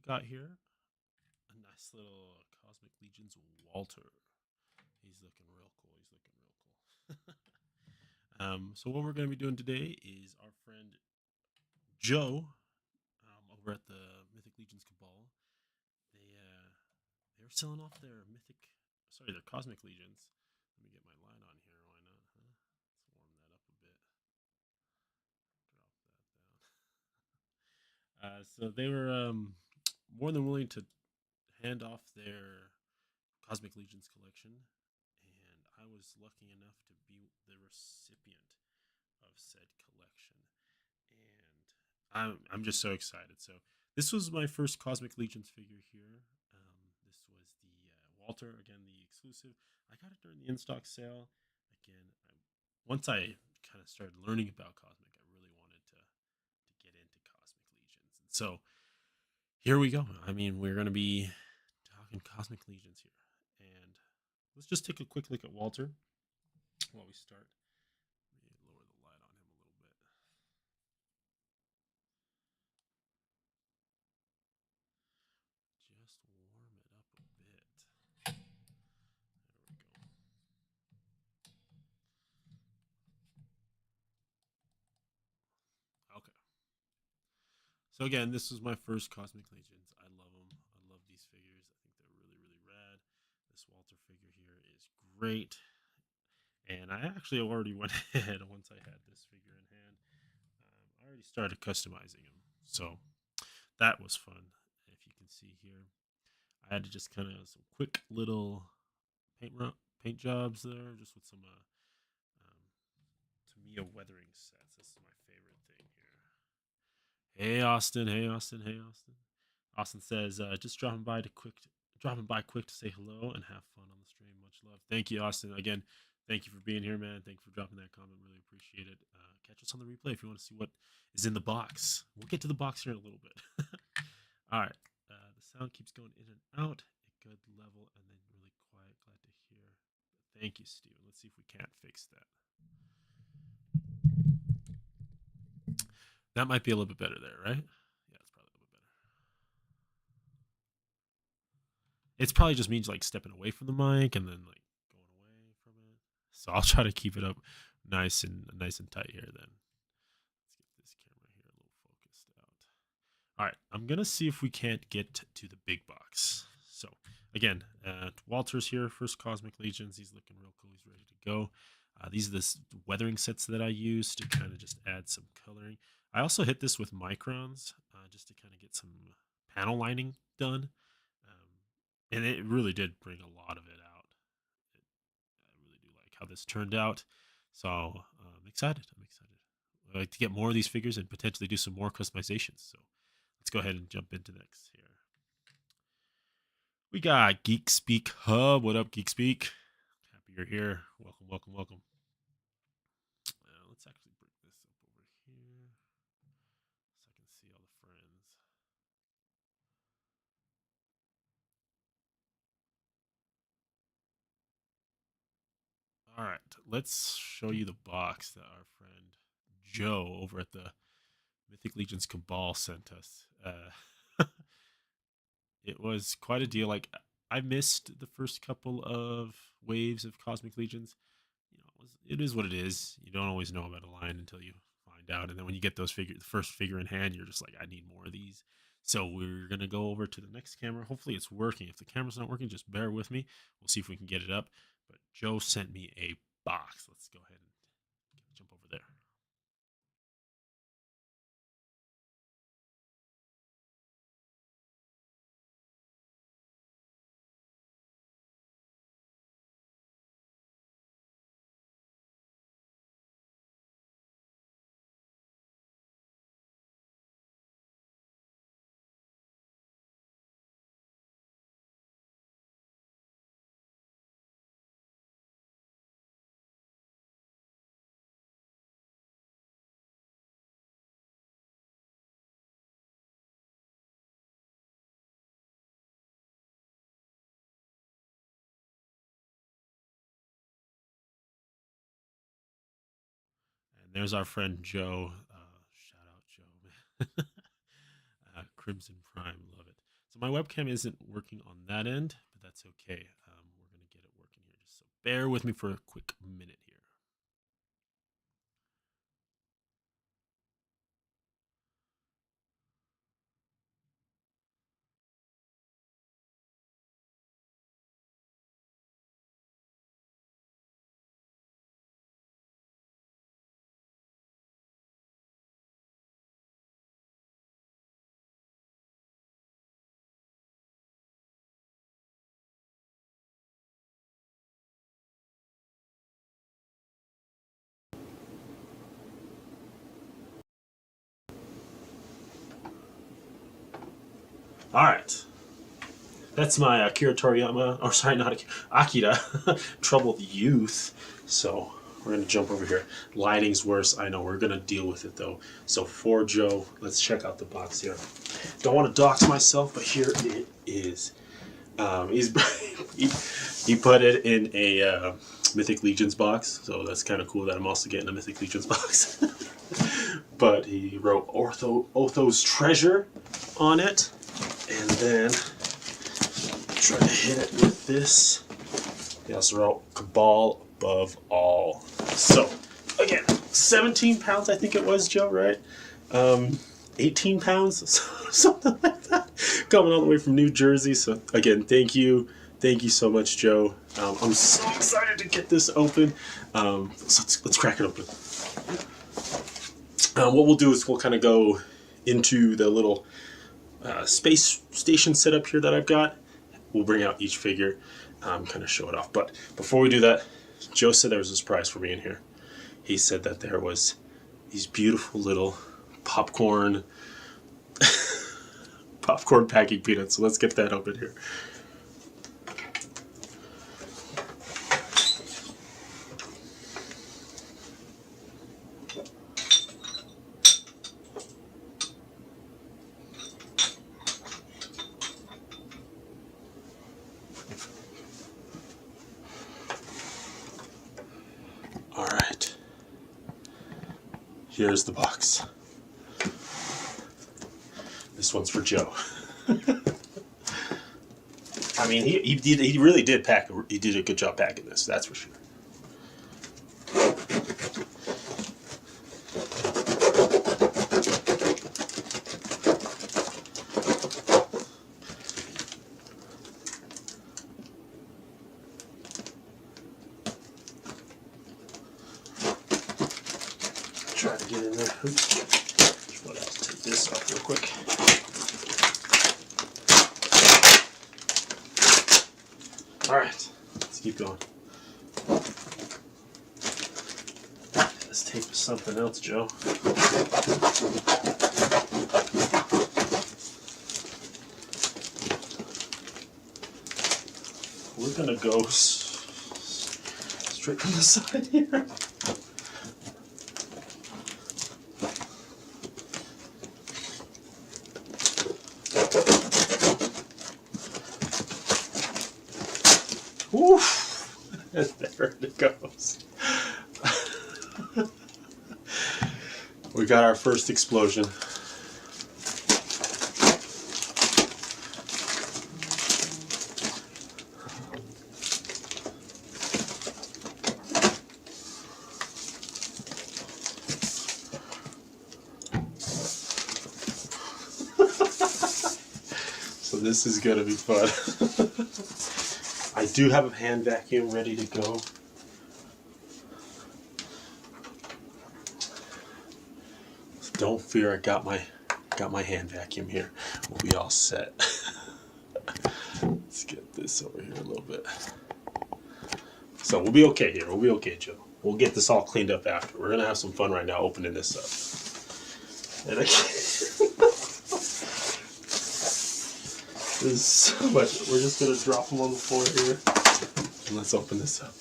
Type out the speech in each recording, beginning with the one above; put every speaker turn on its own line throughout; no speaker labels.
got here a nice little Cosmic Legions Walter. He's looking real cool. He's looking real cool. So what we're going to be doing today is our friend Joe over at the Mythic Legions Cabal. They were selling off their Cosmic Legions. Let me get my light on here. Why not? Huh? Let's warm that up a bit. Drop that down. So they were more than willing to hand off their Cosmic Legions collection, and I was lucky enough to be the recipient of said collection. And I'm just so excited. So this was my first Cosmic Legions figure here. This was the Walter, again the exclusive. I got it during the in stock sale. Again, once I kind of started learning about Cosmic, I really wanted to get into Cosmic Legions, and so here we go. I mean, we're going to be talking Cosmic Legions here, and let's just take a quick look at Walter while we start. Let me lower the light on him a little bit. Just warm it up a bit. There we go. Okay. So again, this was my first Cosmic Legions. I love them. I love these figures. I think they're really, really rad. This Walter figure here is great. And I actually already went ahead once I had this figure in hand. I already started customizing him. So that was fun. If you can see here, I had to just kind of some quick little paint jobs there, just with some Tamiya weathering sets. This is my favorite thing here. Hey Austin, hey Austin, hey Austin. Austin says, just dropping by quick to say hello and have fun on the stream. Much love. Thank you, Austin. Again, thank you for being here, man. Thank you for dropping that comment. Really appreciate it. Catch us on the replay if you want to see what is in the box. We'll get to the box here in a little bit. All right. The sound keeps going in and out at good level and then really quiet. Glad to hear. Thank you, Steven. Let's see if we can't fix that. That might be a little bit better there, right? Yeah, it's probably a little bit better. It's probably just means like stepping away from the mic and then like going away from it. So I'll try to keep it up nice and tight here then. Let's get this camera here a little focused out. All right, I'm gonna see if we can't get to the big box. So again, Walter's here, first Cosmic Legions. He's looking real cool. He's ready to go. These are the weathering sets that I use to kind of just add some coloring. I also hit this with microns just to kind of get some panel lining done. And it really did bring a lot of it out. I really do like how this turned out. So I'm excited. I'm excited. I'd like to get more of these figures and potentially do some more customizations. So let's go ahead and jump into next here. We got Geek Speak Hub. What up, Geek Speak? Happy you're here. Welcome, welcome, welcome. Let's actually bring this up over here so I can see all the friends. All right, let's show you the box that our friend Joe over at the Mythic Legions Cabal sent us. It was quite a deal. Like I missed the first couple of waves of Cosmic Legions. It is what it is. You don't always know about a line until you find out, and then when you get the first figure in hand, you're just like, I need more of these. So we're gonna go over to the next camera. Hopefully it's working. If the camera's not working, just bear with me. We'll see if we can get it up. But Joe sent me a box. Let's go ahead and jump over there. And there's our friend Joe. Shout out Joe, man. Crimson Prime, love it. So my webcam isn't working on that end, but that's okay. We're going to get it working here. Just so bear with me for a quick minute here. All right. That's my Akira Toriyama, or sorry, not Akira, Troubled Youth. So we're going to jump over here. Lighting's worse, I know. We're going to deal with it, though. So for Joe, let's check out the box here. Don't want to dox myself, but here it is. He put it in a Mythic Legions box, so that's kind of cool that I'm also getting a Mythic Legions box. But he wrote Otho's Treasure on it, and then try to hit it with this. He also wrote Cabal Above All. So, again, 17 pounds I think it was, Joe, right? 18 pounds, something like that. Coming all the way from New Jersey. So, again, thank you. Thank you so much, Joe. I'm so excited to get this open. So let's crack it open. What we'll do is we'll kind of go into the little space station setup here that I've got. We'll bring out each figure, kind of show it off. But before we do that, Joe said there was a surprise for me in here. He said that there was these beautiful little popcorn packing peanuts. So let's get that open here. All right. Here's the box. This one's for Joe. I mean, he really did pack. He did a good job packing this. That's for sure. Try to get in there. Oops. Let's take this off real quick. All right, let's keep going. This tape is something else, Joe. We're gonna go straight from the side here. Oof! There it goes. We got our first explosion. So this is gonna be fun. I do have a hand vacuum ready to go. So don't fear, I got my hand vacuum here. We'll be all set. Let's get this over here a little bit. So we'll be okay here. We'll be okay, Joe. We'll get this all cleaned up after. We're gonna have some fun right now opening this up. And there's so much. We're just gonna drop them on the floor here. And let's open this up.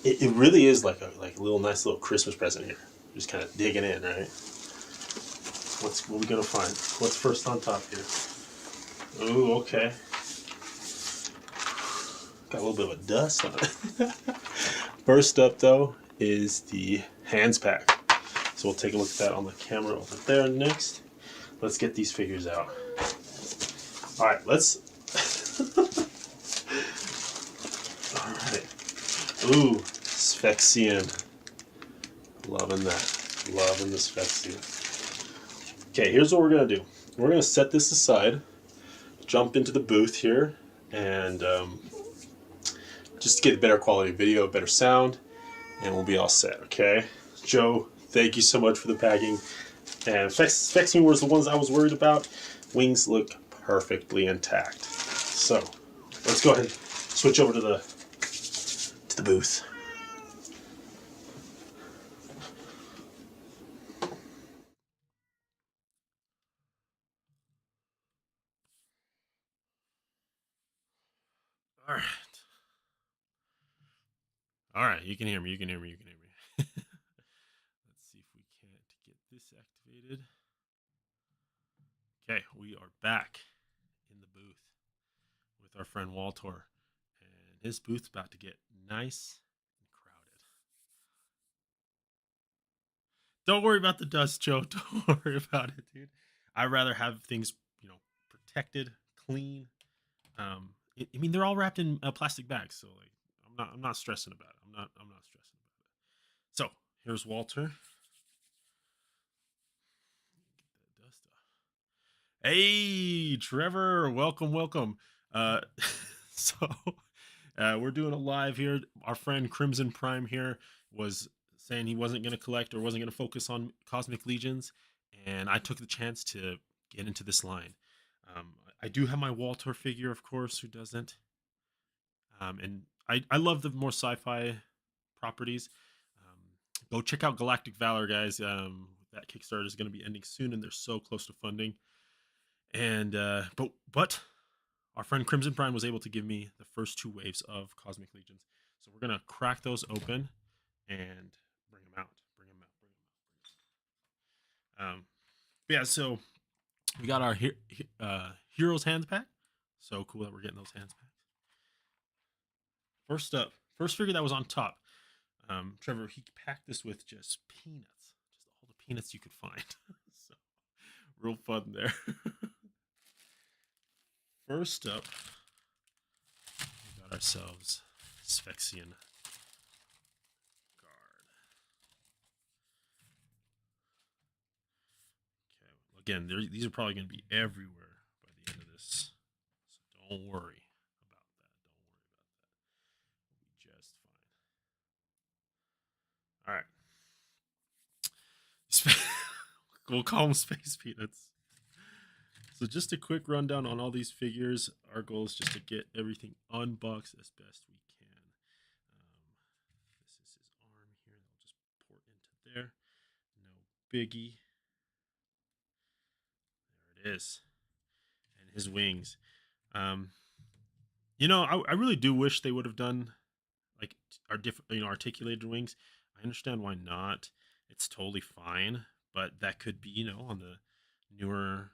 It really is like a little nice little Christmas present here. Just kind of digging in, right? What are we gonna find? What's first on top here? Ooh, okay. Got a little bit of a dust on it. First up though is the hands pack. So we'll take a look at that on the camera over there next. let's get these figures out. All right, let's. All right. Ooh, Sphexian. Loving that. Loving the Sphexian. Okay, here's what we're gonna do. We're gonna set this aside, jump into the booth here, and just to get a better quality video, better sound, and we'll be all set. Okay, Joe, thank you so much for the packing. And Sphexian was the ones I was worried about. Wings look perfectly intact. So let's go ahead and switch over to the booth. All right. All right, you can hear me. You can hear me. You can hear me. Let's see if we can't get this activated. Okay, we are back in the booth with our friend Walter, and his booth's about to get nice and crowded. Don't worry about the dust, Joe. Don't worry about it, dude. I'd rather have things, protected, clean. I mean, they're all wrapped in plastic bags, so like, I'm not stressing about it. I'm not stressing about it. So here's Walter. Get that dust off. Hey, Trevor, welcome, welcome. Uh, so we're doing a live here. Our friend Crimson Prime here was saying he wasn't going to collect or wasn't going to focus on Cosmic Legions, and I took the chance to get into this line. I do have my Walter figure, of course. Who doesn't? And I love the more sci-fi properties. Go check out Galactic Valor, guys. That Kickstarter is going to be ending soon, and they're so close to funding. And but our friend Crimson Prime was able to give me the first 2 waves of Cosmic Legions. So we're gonna crack those open and bring them out. Bring them out. Bring them out. Yeah. So we got our Heroes Hands Pack. So cool that we're getting those hands packs. First up, first figure that was on top. Trevor, he packed this with just peanuts, just all the peanuts you could find. So real fun there. First up, we got ourselves Sphexian guard. Okay, again, these are probably going to be everywhere by the end of this, so don't worry about that. Don't worry about that. We'll be just fine. All right, we'll call them space peanuts. So just a quick rundown on all these figures. Our goal is just to get everything unboxed as best we can. This is his arm here. That'll just port into there. No biggie. There it is. And his wings. I really do wish they would have done like our different, articulated wings. I understand why not. It's totally fine, but that could be, on the newer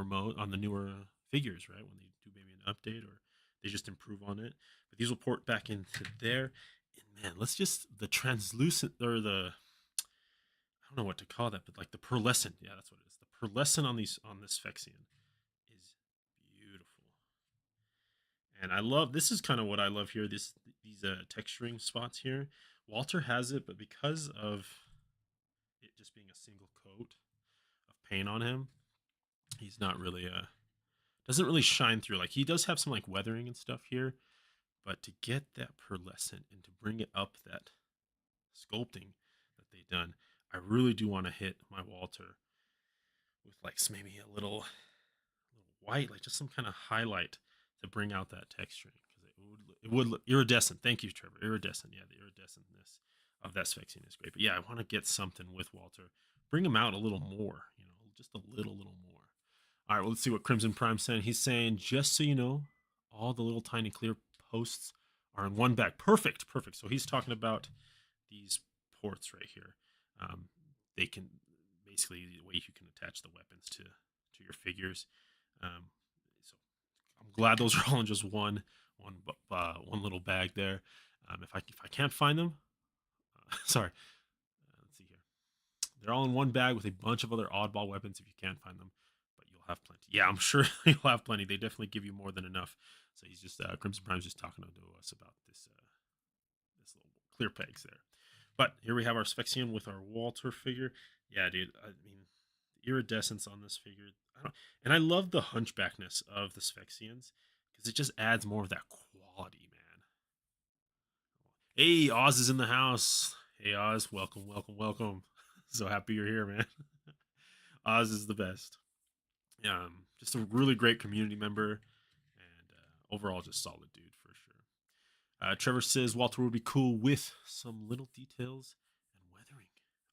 mode on the newer figures, right? When they do maybe an update or they just improve on it. But these will port back into there. And man, let's just the translucent or the I don't know what to call that, but like the pearlescent, yeah, that's what it is. The pearlescent on this Phexian is beautiful. And I love this is kind of what I love here. These texturing spots here. Walter has it, but because of it just being a single coat of paint on him, he's not really doesn't really shine through. Like he does have some like weathering and stuff here, but to get that pearlescent and to bring it up that sculpting that they've done, I really do want to hit my Walter with like maybe a little white, like just some kind of highlight to bring out that texturing because it would look iridescent. Thank you, Trevor. Iridescent, yeah, the iridescentness of that Sphexian is great. But yeah, I want to get something with Walter, bring him out a little more, just a little more. All right, well, let's see what Crimson Prime's saying. He's saying, just so you know, all the little tiny clear posts are in one bag. Perfect, perfect. So he's talking about these ports right here. They can basically the way you can attach the weapons to your figures. So I'm glad those are all in just one little bag there. If I can't find them, sorry. Let's see here. They're all in one bag with a bunch of other oddball weapons if you can't find them, but you'll have plenty. Yeah, I'm sure you'll have plenty. They definitely give you more than enough. So he's just Crimson Prime's just talking to us about this little clear pegs there. But here we have our Sphexian with our Walter figure. Yeah, dude. I mean, the iridescence on this figure. And I love the hunchbackness of the Sphexians because it just adds more of that quality, man. Hey, Oz is in the house. Hey, Oz. Welcome, welcome, welcome. So happy you're here, man. Oz is the best. Just a really great community member and overall just solid dude for sure. Trevor says Walter would be cool with some little details and weathering.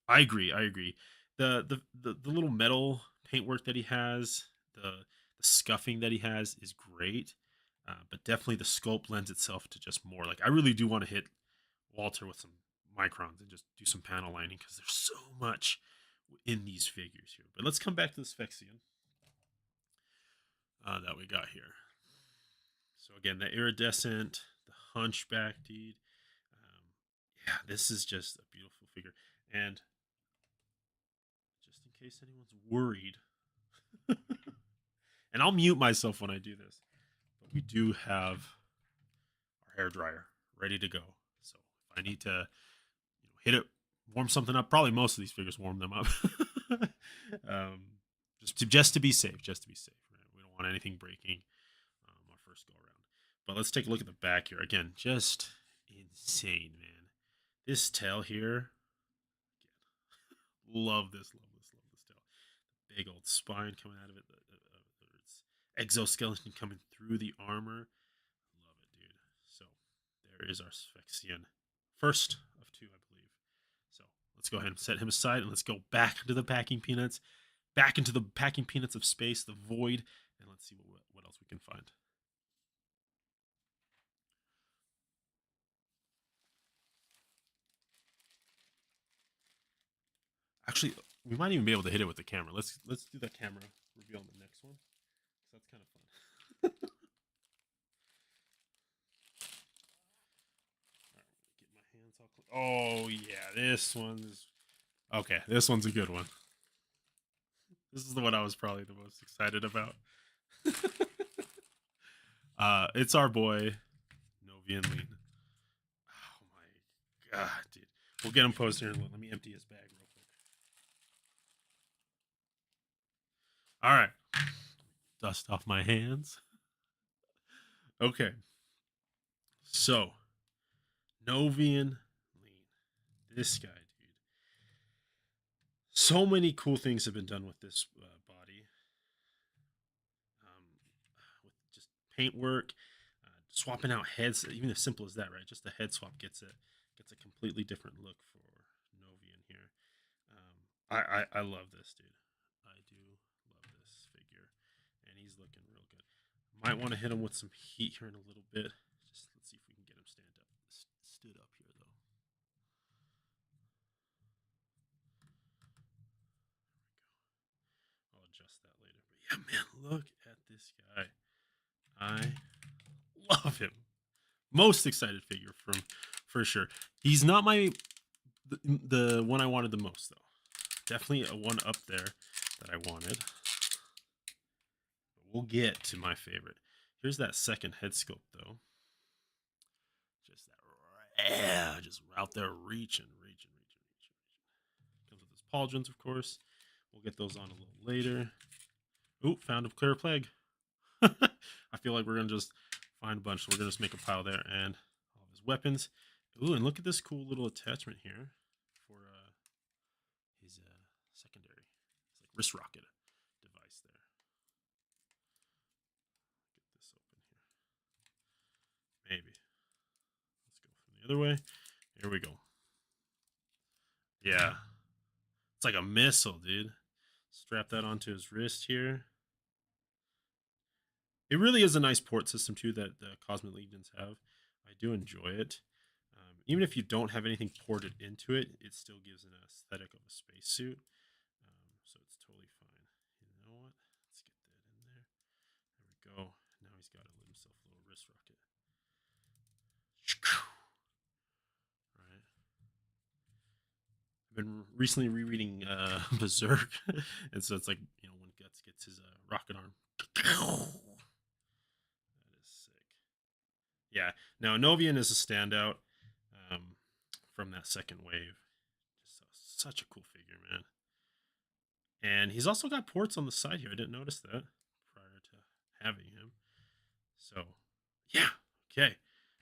I agree. I agree. The little metal paintwork that he has, the scuffing that he has is great, but definitely the sculpt lends itself to just more. Like I really do want to hit Walter with some microns and just do some panel lining because there's so much in these figures here. But let's come back to the Sphexian that we got here. So again, the iridescent, the hunchback, dude. Yeah, this is just a beautiful figure. And just in case anyone's worried, and I'll mute myself when I do this, but we do have our hair dryer ready to go. So if I need to, hit it, warm something up, probably most of these figures warm them up. Just to be safe, Right? We don't want anything breaking our first go around. But let's take a look at the back here again. Just insane, man. This tail here, love this tail. Big old spine coming out of it. It's exoskeleton coming through the armor. Love it, dude. So there is our Sphexian. First of two, I believe. So let's go ahead and set him aside and let's go back into the packing peanuts. Back into the packing peanuts of space, the void, and let's see what else we can find. Actually, we might even be able to hit it with the camera. Let's do that camera reveal on the next one. That's kind of fun. Get my hands all clean. Oh yeah, this one's okay. This one's a good one. This is the one I was probably the most excited about. It's our boy Novian Lean. Oh my god, dude. We'll get him posted here. Let me empty his bag real quick. All right. Dust off my hands. Okay. So, Novian Lean. This guy, dude. So many cool things have been done with this body. With just paintwork, swapping out heads, even as simple as that, right? Just the head swap gets a completely different look for Novian here. I love this dude. I do love this figure, and he's looking real good. Might want to hit him with some heat here in a little bit. Just let's see if we can get him stood up here though. I'll adjust that later. But yeah, man, look at this guy. I love him. Most excited figure from for sure. He's not the one I wanted the most though. Definitely a one up there that I wanted. But we'll get to my favorite. Here's that second head sculpt though. Just that, just out there reaching. Comes with his pauldrons, of course. We'll get those on a little later. Ooh, found a clear plague. I feel like we're gonna just find a bunch. So we're gonna just make a pile there and all of his weapons. Ooh, and look at this cool little attachment here for his secondary. It's like wrist rocket device there. Get this open here. Maybe. Let's go from the other way. Here we go. Yeah. It's like a missile, dude. Strap that onto his wrist here. It really is a nice port system too that the Cosmic Legions have. I do enjoy it. Even if you don't have anything ported into it, it still gives an aesthetic of a spacesuit. So it's totally fine. You know what? Let's get that in there. There we go. Now he's got himself a little wrist rocket. Right. I've been recently rereading Berserk, and so it's like when Guts gets his rocket arm. That is sick. Yeah. Now Novian is a standout um, from that second wave. Just such a cool figure, man. And he's also got ports on the side here. I didn't notice that prior to having him. So, yeah. Okay.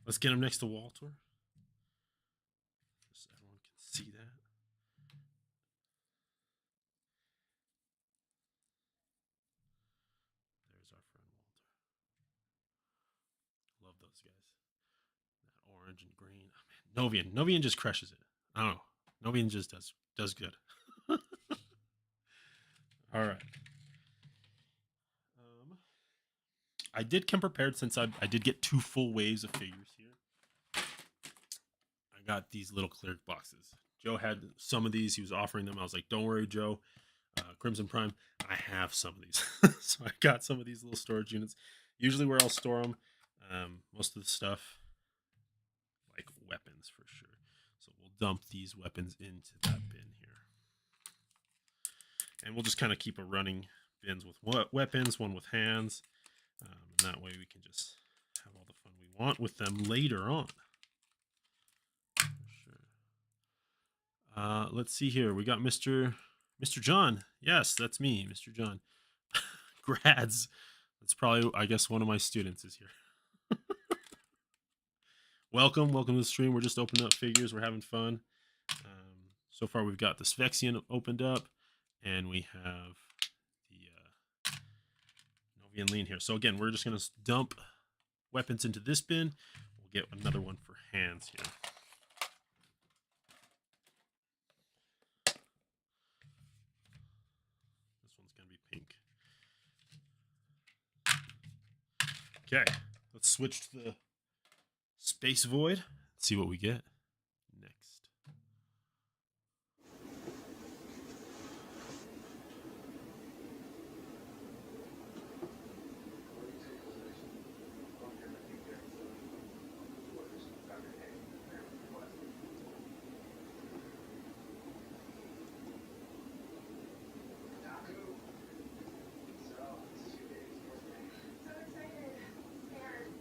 Let's get him next to Walter. Just so everyone can see that. There's our friend Walter. Love those guys. That orange and green. Oh, man. Novian. Novian just crushes it. I don't know. Novian just does good. All right. I did come prepared since I did get 2 full waves of figures here. I got these little clear boxes. Joe had some of these. He was offering them. I was like, don't worry, Joe. Crimson Prime, I have some of these. So I got some of these little storage units. Usually where I'll store them, most of the stuff, like weapons for sure. So we'll dump these weapons into that bin here. And we'll just kind of keep a running bins with weapons, one with hands. And that way we can just have all the fun we want with them later on. For sure. Let's see here. We got Mr. John. Yes, that's me, Mr. John. Grads. That's probably, I guess, one of my students is here. Welcome to the stream. We're just opening up figures. We're having fun. So far, we've got the Sphexian opened up, and we have the Novian Lean here. So again, we're just going to dump weapons into this bin. We'll get another one for hands here. This one's going to be pink. Okay, let's switch to the Space Void. See what we get next.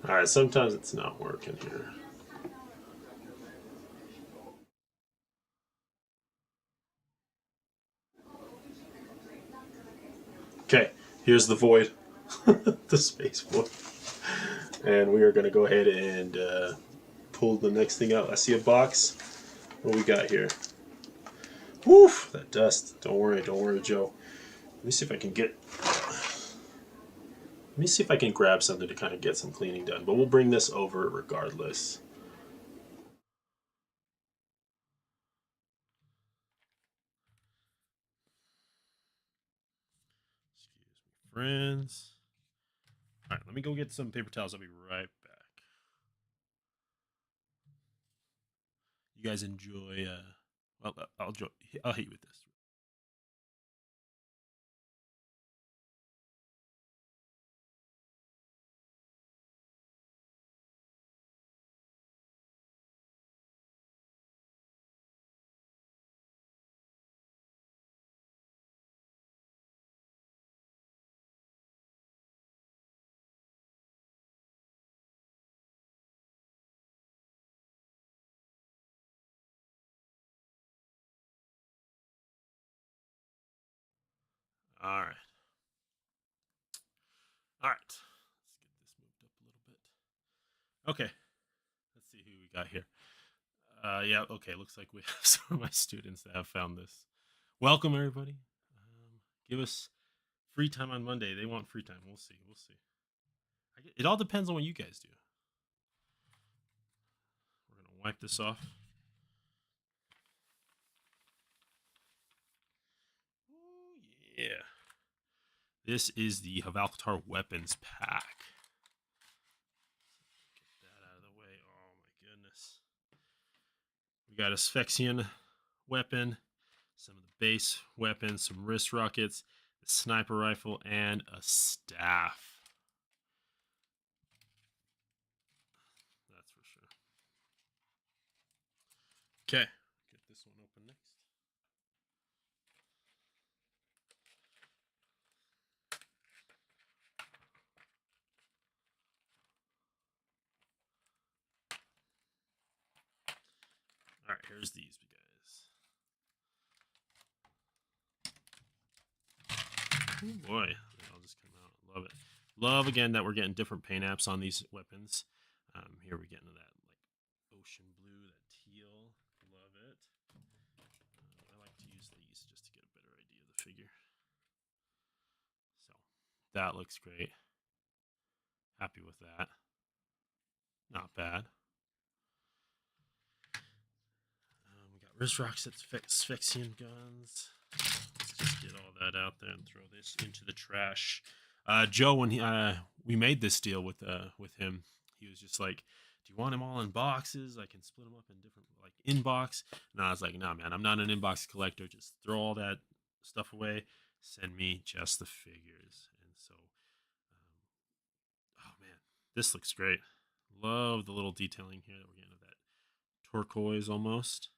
All right, sometimes it's not working here. Okay, here's the void, the space void. And we are going to go ahead and pull the next thing out. I see a box. What we got here? Woof, that dust. Don't worry, Joe. Let me see if I can get... Let me see if I can grab something to kind of get some cleaning done. But we'll bring this over regardless. Excuse me, friends. All right, let me go get some paper towels. I'll be right back. You guys enjoy... well, I'll hit you with this. All right. All right. Let's get this moved up a little bit. Okay. Let's see who we got here. Yeah, okay. Looks like we have some of my students that have found this. Welcome, everybody. Give us free time on Monday. They want free time. We'll see. We'll see. It all depends on what you guys do. We're going to wipe this off. Ooh, yeah. This is the Havalkatar Weapons Pack. Get that out of the way. Oh, my goodness. We got a Sphexian weapon, some of the base weapons, some wrist rockets, a sniper rifle, and a staff. That's for sure. Okay, get this one open next. All right, here's these guys. Oh boy, they all just come out. Love it. Love again that we're getting different paint apps on these weapons. Here we're getting that like ocean blue, that teal. Love it. I like to use these just to get a better idea of the figure. So that looks great. Happy with that. Not bad. We got wrist rocks, asphyxiant guns. Let's just get all that out there and throw this into the trash. Joe, when we made this deal with him, he was just like, "Do you want them all in boxes? I can split them up in different like inbox." And I was like, "Nah, man, I'm not an inbox collector. Just throw all that stuff away. Send me just the figures." And so, oh man, this looks great. Love the little detailing here that we're getting of that turquoise almost.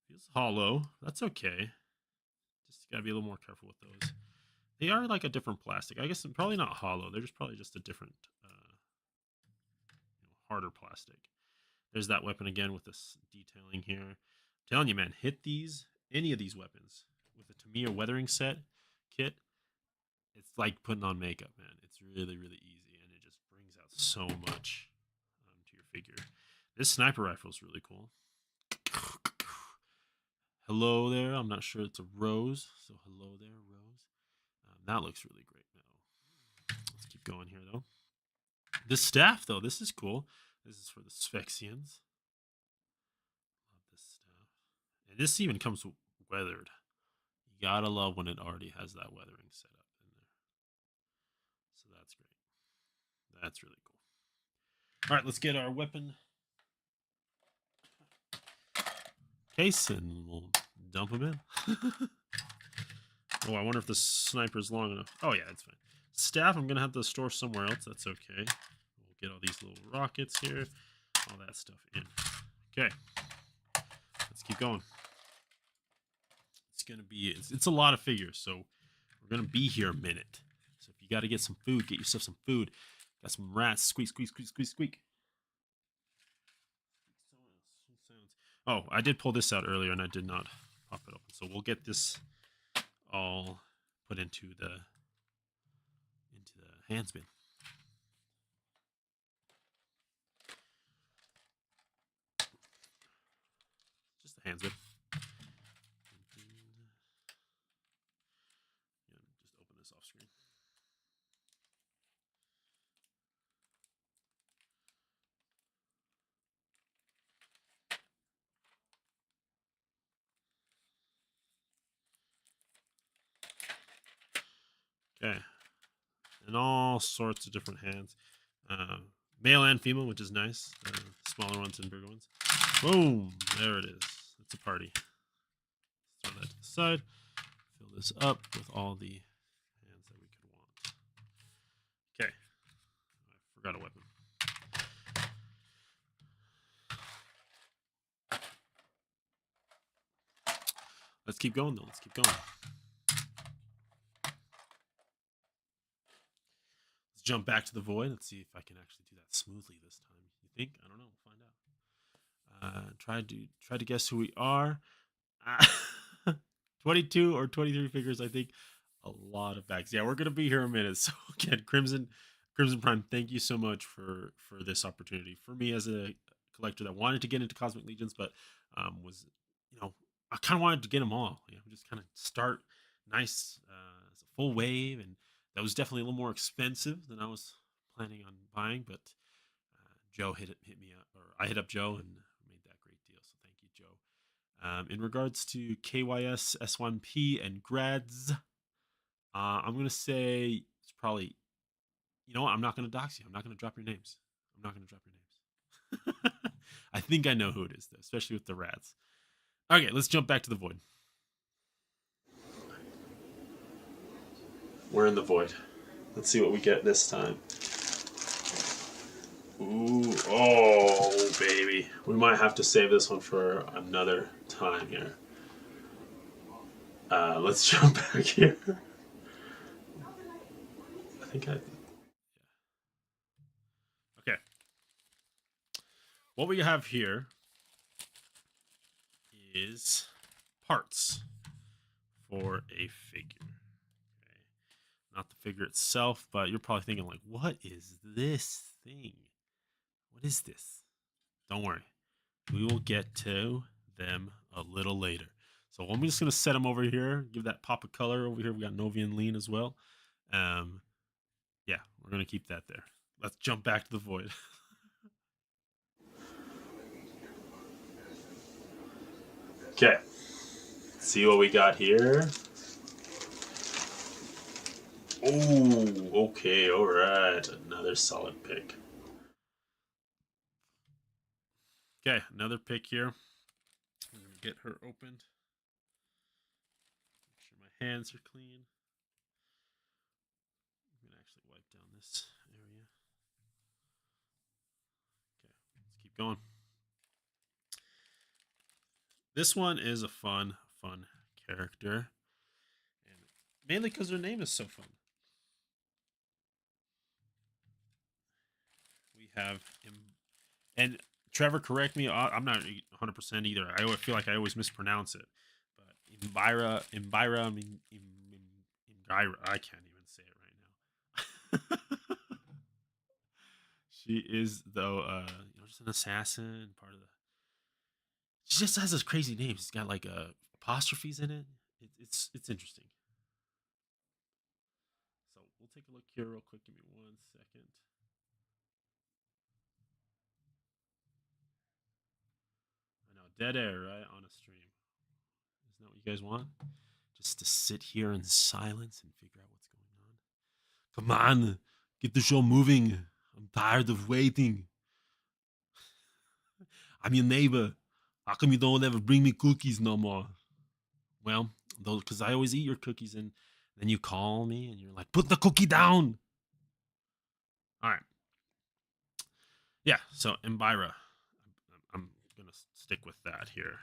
Feels hollow. That's okay. Just gotta be a little more careful with those. They are like a different plastic. I guess probably not hollow. They're just probably just a different, harder plastic. There's that weapon again with this detailing here. I'm telling you, man, hit any of these weapons with the Tamiya weathering set kit. It's like putting on makeup, man. It's really, really easy, and it just brings out so much to your figure. This sniper rifle is really cool. Hello there. I'm not sure it's a rose, so hello there, rose. That looks really great now. Let's keep going here, though. This staff, though, this is cool. This is for the Sphexians. Love this staff. And this even comes weathered. You gotta love when it already has that weathering set up in there. So that's great. That's really cool. All right, let's get our weapon case and we'll dump them in. Oh, I wonder if the sniper's long enough. Oh, yeah, it's fine. Staff, I'm going to have to store somewhere else. That's okay. We'll get all these little rockets here. All that stuff in. Okay. Let's keep going. It's going to be... It's a lot of figures, so we're going to be here a minute. So if you got to get some food, get yourself some food. Got some rats. Squeak, squeak, squeak, squeak, squeak. Oh, I did pull this out earlier, and I did not pop it open. So we'll get this all put into the hands bin. Just the hands bin. Yeah, just open this off screen. Okay. And all sorts of different hands. Male and female, which is nice. Smaller ones and bigger ones. Boom! There it is. It's a party. Throw that to the side. Fill this up with all the hands that we could want. Okay. I forgot a weapon. Let's keep going, though. Let's keep going. Let's jump back to the void. Let's see if I can actually do that smoothly this time. You think? I don't know. We'll find out. Try to guess who we are. 22 or 23 figures, I think. A lot of bags. Yeah, we're gonna be here a minute. So again, Crimson Prime, thank you so much for this opportunity. For me as a collector that wanted to get into Cosmic Legions, but was I kind of wanted to get them all. Just kind of start nice as a full wave, and that was definitely a little more expensive than I was planning on buying. But Joe hit me up, or I hit up Joe and made that great deal. So thank you, Joe. In regards to KYS, S1P, and Grads, I'm going to say it's probably, you know what? I'm not going to dox you. I'm not going to drop your names. I'm not going to drop your names. I think I know who it is, though, especially with the rats. Okay, let's jump back to the void. We're in the void. Let's see what we get this time. Ooh, oh, baby. We might have to save this one for another time here. Let's jump back here. I think I... Okay. what we have here is parts for a figure. Okay. Not the figure itself, but you're probably thinking like, what is this thing? What is this? Don't worry. We will get to them a little later. So I'm just gonna set them over here, give that pop of color over here. We got Novi and Lean as well. Um, yeah, we're gonna keep that there. Let's jump back to the void. Okay, see what we got here. Oh, okay, all right, another solid pick. Okay, another pick here. I'm gonna get her opened. Make sure my hands are clean. I'm gonna actually wipe down this area. Okay, let's keep going. This one is a fun character, and mainly because her name is so fun. We have and Trevor, correct me. I'm not 100% either. I feel like I always mispronounce it, but Imbira. I mean, Imgyra. I can't even say it right now. She is though, just an assassin, part of the. She just has this crazy name. She's got like apostrophes in it. It's interesting. So we'll take a look here real quick. Give me 1 second. I know, dead air, right? On a stream. Isn't that what you guys want? Just to sit here in silence and figure out what's going on. Come on, get the show moving. I'm tired of waiting. I'm your neighbor. How come you don't ever bring me cookies no more? Well, those because I always eat your cookies, and then you call me and you're like, put the cookie down. All right. Yeah, so Mbira. I'm gonna stick with that here.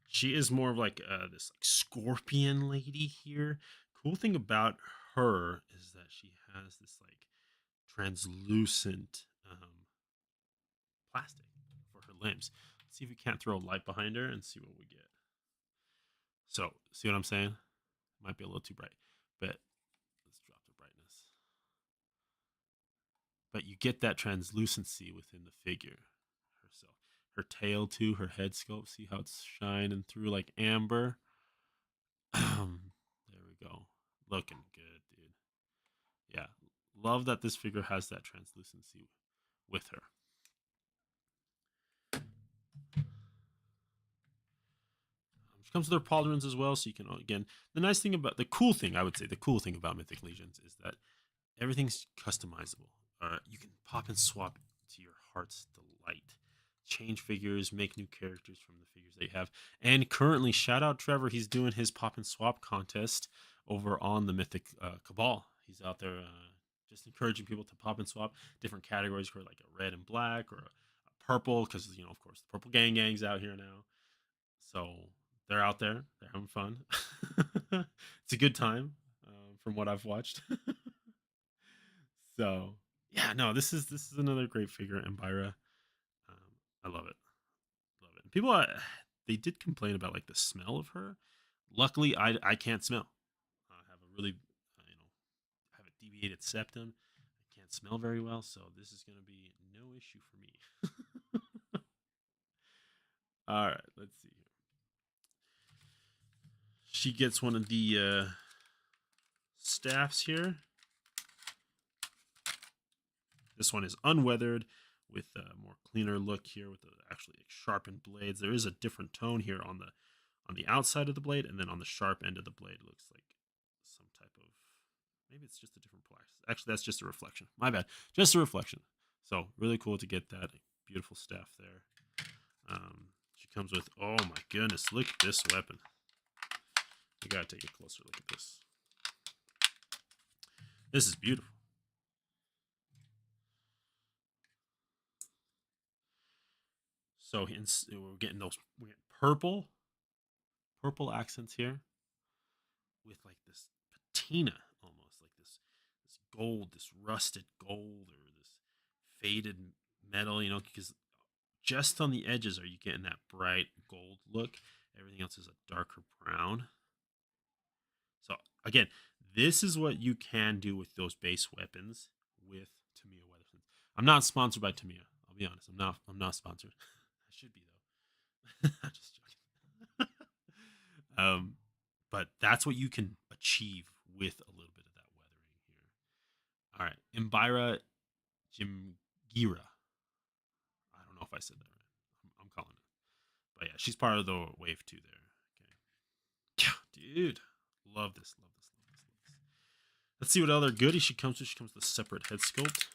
She is more of like this like scorpion lady here. Cool thing about her is that she has this like translucent plastic for her limbs. Let's see if we can't throw a light behind her and see what we get. So, see what I'm saying? Might be a little too bright, but let's drop the brightness. But you get that translucency within the figure herself. Her tail too, her head sculpt. See how it's shining through like amber. There we go. Looking good, dude. Yeah, love that this figure has that translucency with her. She comes with her pauldrons as well, so you can again. The cool thing I would say, the cool thing about Mythic Legions is that everything's customizable. You can pop and swap to your heart's delight. Change figures, make new characters from the figures that you have. And currently, shout out Trevor, he's doing his pop and swap contest over on the Mythic Cabal. He's out there just encouraging people to pop and swap different categories for like a red and black or a purple, because of course the purple gang's out here now. So they're out there, they're having fun. It's a good time, from what I've watched. So yeah, no, this is another great figure, Empira. I love it, love it. People, they did complain about like the smell of her. Luckily, I can't smell. I have a really, have a deviated septum. I can't smell very well, so this is gonna be no issue for me. All right, let's see here. She gets one of the staffs here. This one is unweathered with a more cleaner look here with the actually sharpened blades. There is a different tone here on the outside of the blade, and then on the sharp end of the blade looks like some type of, maybe it's just a different plastic. Actually, that's just a reflection. My bad, just a reflection. So really cool to get that beautiful staff there. She comes with, oh my goodness, look at this weapon. You gotta take a closer look at this. This is beautiful. So we're getting we're getting purple accents here with like this patina, almost like this gold, this rusted gold or this faded metal, because just on the edges are you getting that bright gold look. Everything else is a darker brown. So again, this is what you can do with those base weapons with Tamiya Weathersmith. I'm not sponsored by Tamiya. I'll be honest. I'm not sponsored. I should be though. I'm just joking. But that's what you can achieve with a little bit of that weathering here. All right, Imbira Jimgira. I don't know if I said that right. I'm calling it. But yeah, she's part of the wave 2 there. Okay. Dude, love this, love this, love this, love this. Let's see what other goodie she comes with. She comes with a separate head sculpt.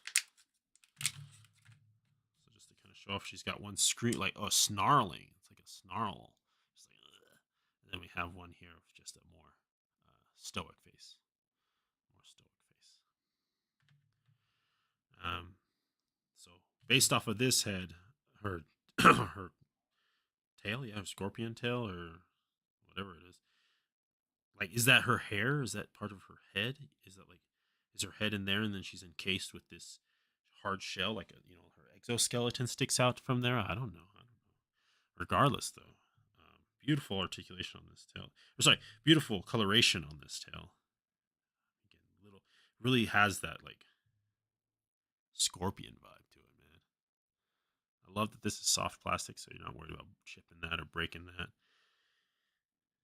So just to kind of show off, she's got one scream, like, oh, snarling. It's like a snarl. Just like, ugh. And then we have one here with just a more stoic face. More stoic face. So based off of this head, her her tail, yeah, scorpion tail or whatever it is. Like, is that her hair? Is that part of her head? Is that like, is her head in there and then she's encased with this hard shell, like a, her exoskeleton sticks out from there? I don't know. Regardless, though, beautiful articulation on this tail. Or sorry, beautiful coloration on this tail. Again, really has that like scorpion vibe to it, man. I love that this is soft plastic, so you're not worried about chipping that or breaking that.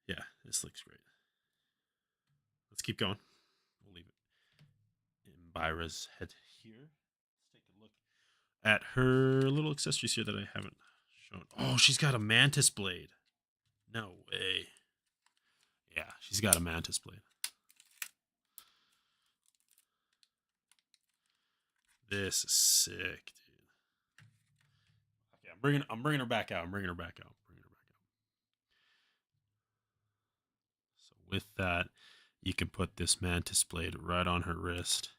Yeah, this looks great. Let's keep going. We'll leave it in Byra's head here. Let's take a look at her little accessories here that I haven't shown. Oh, she's got a mantis blade. No way. Yeah, she's got a mantis blade. This is sick, dude. Okay, I'm bringing her back out. So with that, you can put this mantis blade right on her wrist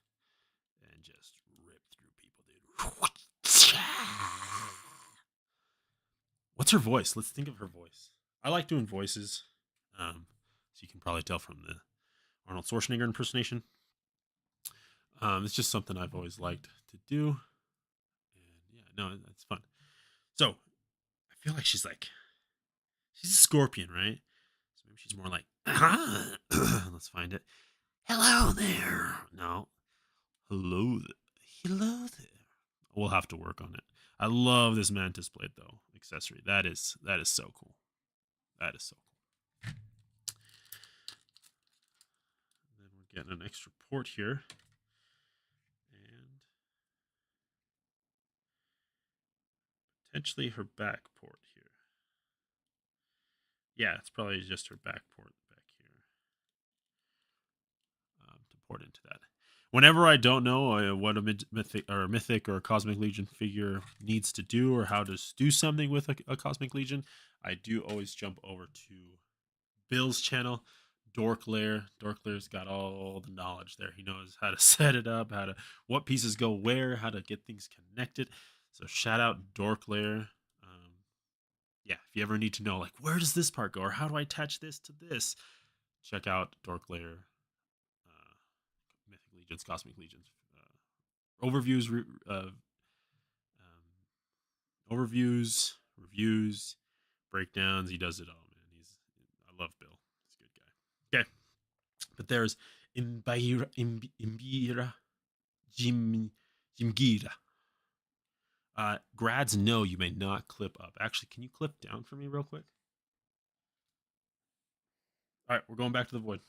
and just rip through people, dude. What's her voice? Let's think of her voice. I like doing voices. So you can probably tell from the Arnold Schwarzenegger impersonation. It's just something I've always liked to do. And yeah, no, it's fun. So I feel like she's a scorpion, right? So maybe she's more like, let's find it. Hello there. No. Hello there. Hello there. We'll have to work on it. I love this mantis blade though accessory. That is so cool. That is so cool. And then we're getting an extra port here. And potentially her back port here. Yeah, it's probably just her back port back here to port into that. Whenever I don't know what a mythic or a Cosmic Legion figure needs to do or how to do something with a Cosmic Legion, I do always jump over to Bill's channel, Dork Lair. Dork Lair's got all the knowledge there. He knows how to set it up, what pieces go where, how to get things connected. So shout out Dork Lair. Yeah, if you ever need to know, like, where does this part go or how do I attach this to this, check out Dork Lair. Mythic Legions, Cosmic Legions, overviews, overviews, reviews, breakdowns. He does it all, man. I love Bill. He's a good guy. Okay, but there's Imbira Jimgira. Grads know you may not clip up. Actually, can you clip down for me real quick? All right, we're going back to the void.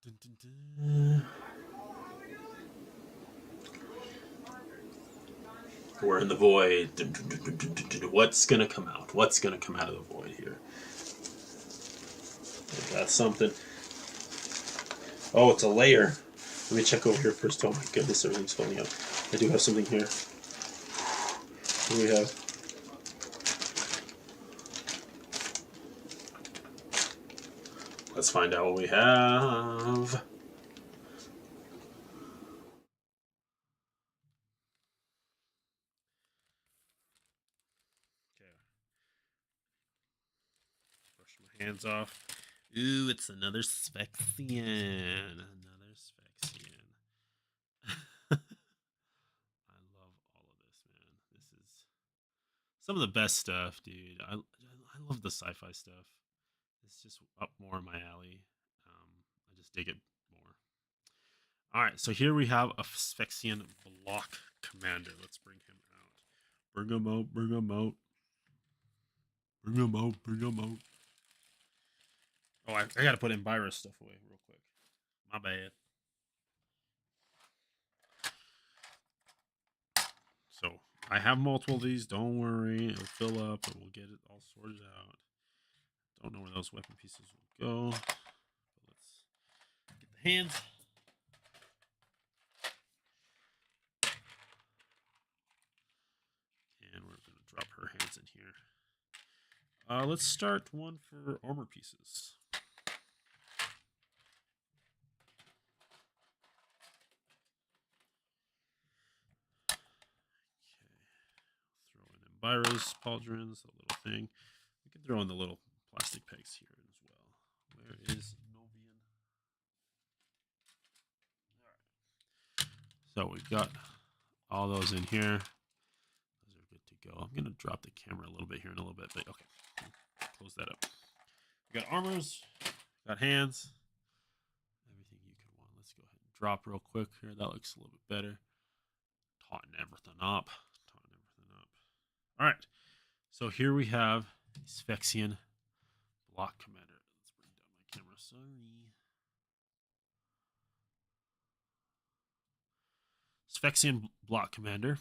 Dun, dun, dun. We're in the void. What's gonna come out? What's gonna come out of the void here? I got something. Oh, it's a layer. Let me check over here first. Oh my goodness, everything's falling out. I do have something here. What do we have? Let's find out what we have. Okay. Brush my hands off. Ooh, it's another Sphexian. Another Sphexian. I love all of this, man. This Some of the best stuff, dude. I love the sci-fi stuff. It's just up more in my alley. I just dig it more. All right, so here we have a Sphexian block commander. Let's bring him out. Bring him out. Bring him out. Bring him out. Bring him out. Oh, I gotta put Embira's stuff away real quick. My bad. So I have multiple of these. Don't worry, it'll fill up, and we'll get it all sorted out. Don't know where those weapon pieces will go. But let's get the hands. And we're gonna drop her hands in here. Let's start one for armor pieces. Throw in Embira's pauldrons, the little thing. We can throw in the little plastic pegs here as well. Where is Novian? All right. So we've got all those in here. Those are good to go. I'm going to drop the camera a little bit here in a little bit, but okay. Close that up. We got armors, got hands, everything you could want. Let's go ahead and drop real quick here. That looks a little bit better. Tauten everything up. All right. So here we have Sphexian block commander. Let's bring down my camera. Sorry. Sphexian block commander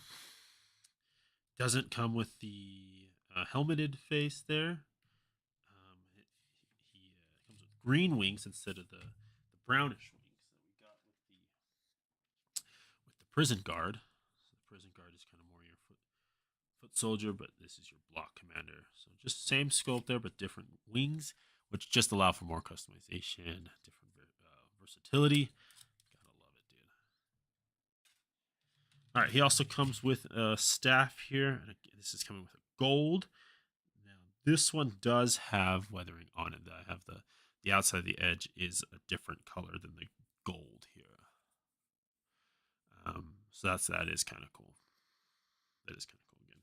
doesn't come with the helmeted face there. He comes with green wings instead of the brownish wings that we got with the prison guard. So the prison guard is kind of more your foot soldier, but this is your block commander. So just same sculpt there, but different wings, which just allow for more customization, different versatility. Gotta love it, dude. All right, he also comes with a staff here. And this is coming with a gold. Now this one does have weathering on it. I have the outside of the edge is a different color than the gold here. So that is kind of cool. That is kind of cool. Again,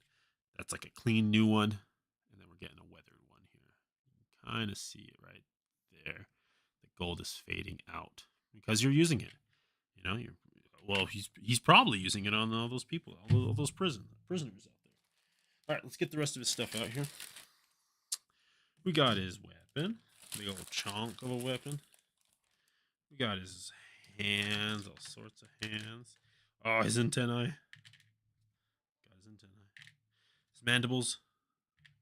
that's like a clean new one, and then we're getting a weathered one here. You can kind of see it right there. The gold is fading out because you're using it. You know, he's probably using it on all those people, all those prisoners out there. All right, let's get the rest of his stuff out here. We got his weapon, big old chunk of a weapon. We got his hands, all sorts of hands. Oh, his antennae. Got his antennae. His mandibles.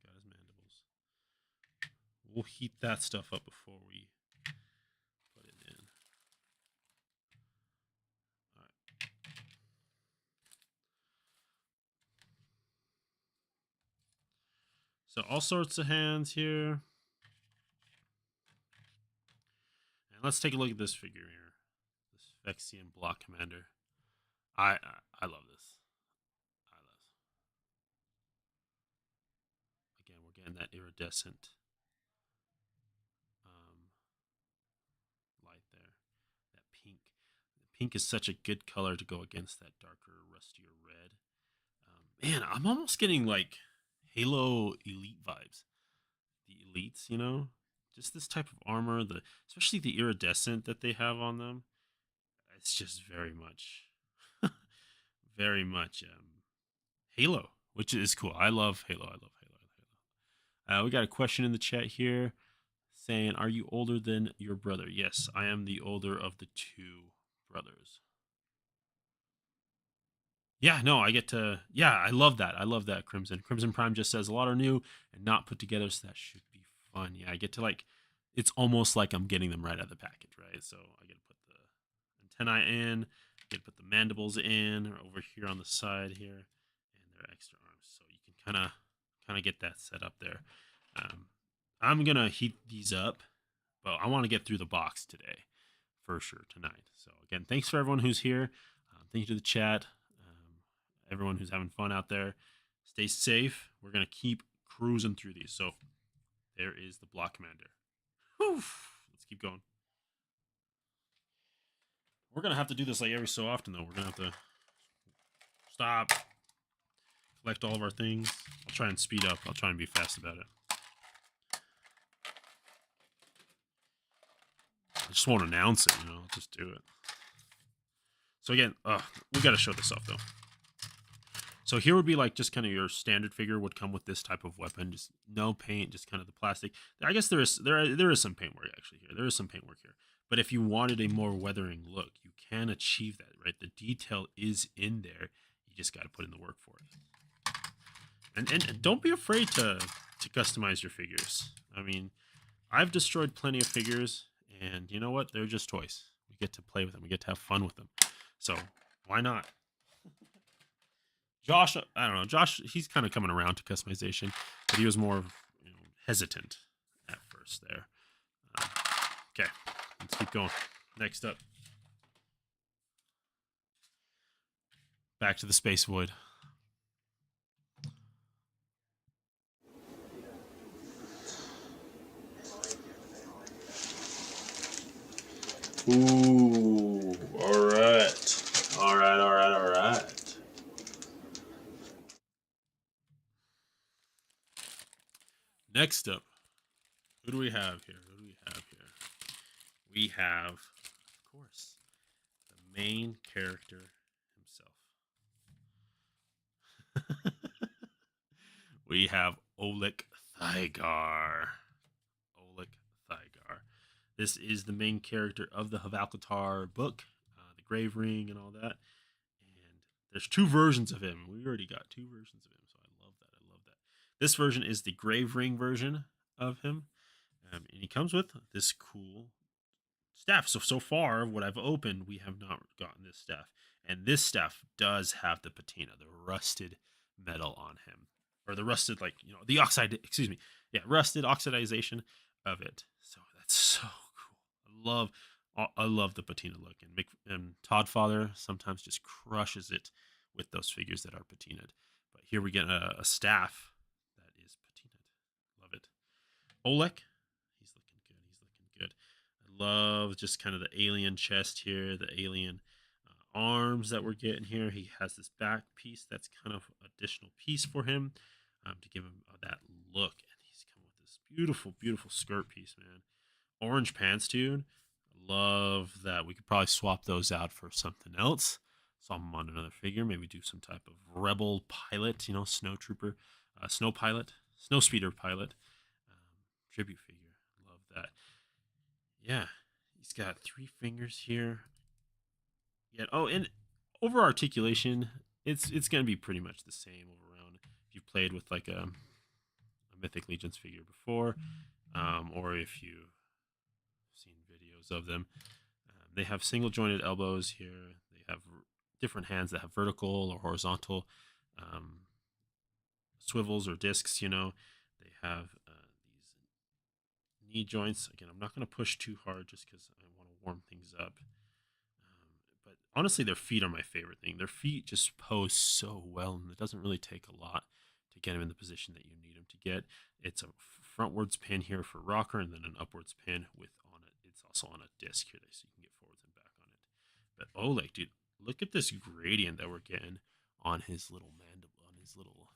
Got his mandibles. We'll heat that stuff up before we put it in. All right. So all sorts of hands here. And let's take a look at this figure here. This Phyrexian block commander. I love this. I love. Again, we're getting that iridescent light there. That pink. The pink is such a good color to go against that darker, rustier red. Man, I'm almost getting like Halo Elite vibes. The elites, you know, just this type of armor, especially the iridescent that they have on them. It's just very much, very much Halo, which is cool. I love Halo. I love Halo. We got a question in the chat here saying, "Are you older than your brother?" Yes, I am the older of the two brothers. Yeah, no, I get to. Yeah, I love that. I love that. Crimson. Crimson Prime just says a lot are new and not put together, so that should be fun. Yeah, I get to like. It's almost like I'm getting them right out of the package, right? So I get to put the antennae in, I get to put the mandibles in, or over here on the side here, and their extra arms. So you can kind of get that set up there. I'm gonna heat these up, but I want to get through the box today, for sure tonight. So again, thanks for everyone who's here. Thank you to the chat. Everyone who's having fun out there. Stay safe. We're going to keep cruising through these. So there is the block commander. Whew. Let's keep going. We're going to have to do this like every so often, though. We're going to have to stop, collect all of our things. I'll try and speed up. I'll try and be fast about it. I just won't announce it, you know. I'll just do it. So again, we got to show this off though. So here would be like just kind of your standard figure would come with this type of weapon, just no paint, just kind of the plastic. I guess there is some paintwork actually here. There is some paintwork here. But if you wanted a more weathering look, you can achieve that, right? The detail is in there. You just got to put in the work for it. And don't be afraid to customize your figures. I mean, I've destroyed plenty of figures, and you know what? They're just toys. We get to play with them. We get to have fun with them. So why not? Josh, I don't know. Josh, he's kind of coming around to customization, but he was more hesitant at first there. Okay, let's keep going. Next up. Back to the Space Void. Ooh, all right. Next up, who do we have here? We have, of course, the main character himself. We have Oleg Thygar. This is the main character of the Havalkatar book, the Grave Ring and all that. And there's two versions of him. We already got two versions of him, so I love that. This version is the Grave Ring version of him. And he comes with this cool staff. So far, what I've opened, we have not gotten this staff. And this staff does have the patina, the rusted metal on him. Or the rusted, the oxide, rusted oxidization of it. So that's so cool. I love the patina look. And Todd Father sometimes just crushes it with those figures that are patinaed. But here we get a staff that is patinaed. Love it. Oleg, he's looking good. I love just kind of the alien chest here, the alien arms that we're getting here. He has this back piece that's kind of additional piece for him to give him that look. And he's coming with this beautiful skirt piece, man. Orange pants, dude. I love that. We could probably swap those out for something else. Swap them on another figure. Maybe do some type of rebel pilot, snow trooper, snow pilot, snow speeder pilot. Tribute figure. Love that. Yeah. He's got 3 fingers here. Yeah. Oh, and over articulation, it's going to be pretty much the same over around. If you've played with like a Mythic Legions figure before, or if you've seen videos of them, they have single jointed elbows here. They have different hands that have vertical or horizontal swivels or discs. They have these knee joints. Again, I'm not going to push too hard just because I want to warm things up. But honestly, their feet are my favorite thing. Their feet just pose so well, and it doesn't really take a lot to get them in the position that you need them to get. It's a frontwards pin here for rocker, and then an upwards pin with on it. It's also on a disc here, so you can get forwards and back on it. But Oleg, dude, look at this gradient that we're getting on his little mandible, on his little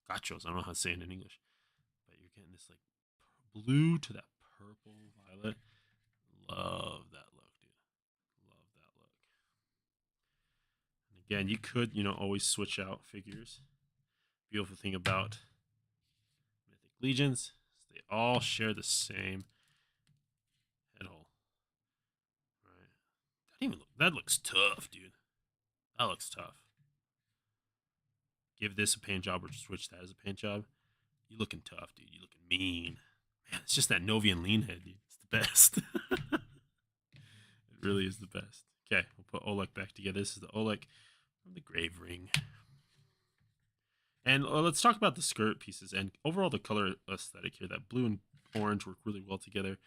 gachos. I don't know how to say it in English, but you're getting this like blue to that purple violet. Love that look, dude. Love that look. And again, you could, always switch out figures. Beautiful thing about Mythic Legions is they all share the same head hole. Right. That looks tough, dude. That looks tough. Give this a paint job or switch that as a paint job. You looking tough, dude. You looking mean. Man, it's just that Novian lean head, dude. It's the best. It really is the best. Okay, we'll put Oleg back together. This is the Oleg from the Grave Ring. And let's talk about the skirt pieces and overall the color aesthetic here. That blue and orange work really well together with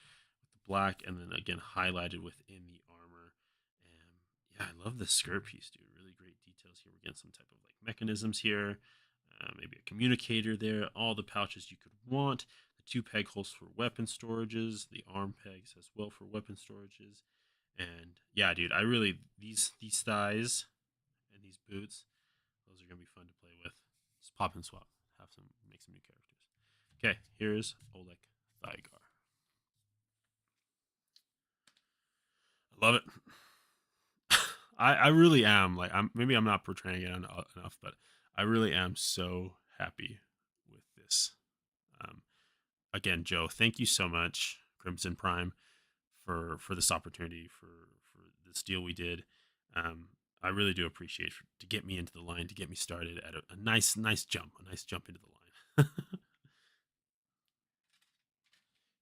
the black, and then again highlighted within the armor. And yeah, I love the skirt piece, dude. Really great details here. We're getting some type of like mechanisms here, maybe a communicator there. All the pouches you could want. The 2 peg holes for weapon storages. The arm pegs as well for weapon storages. And yeah, dude, I really these thighs and these boots. Those are gonna be fun to play with. Just pop and swap. make some new characters. Okay, here's Oleg Thygar. I love it. I really am like maybe I'm not portraying it enough, but I really am so happy with this. Um, Again, Joe, thank you so much, Crimson Prime, for this opportunity for this deal we did. Um, I really do appreciate to get me into the line, to get me started at a nice jump, into the line.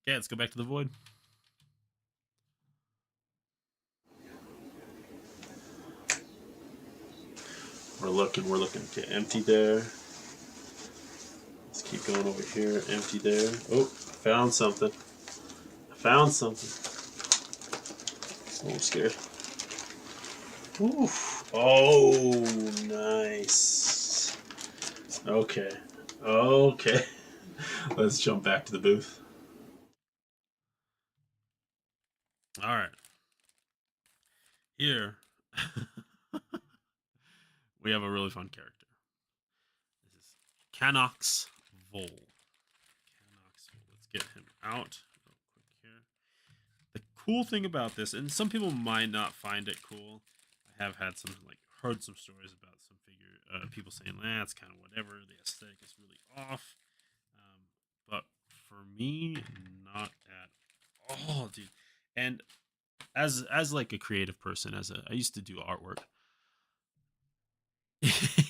Okay, let's go back to the void. We're looking. Okay, empty there. Let's keep going over here. Empty there. Oh, found something. Oh, I'm scared. Oof. Oh, nice. Okay. Let's jump back to the booth. All right. Here, we have a really fun character. This is Canox Vol. Let's get him out real quick here. The cool thing about this, and some people might not find it cool. I have had heard some stories about some people saying, it's kind of whatever. The aesthetic is really off. But for me, not at all, dude. And as like a creative person, I used to do artwork.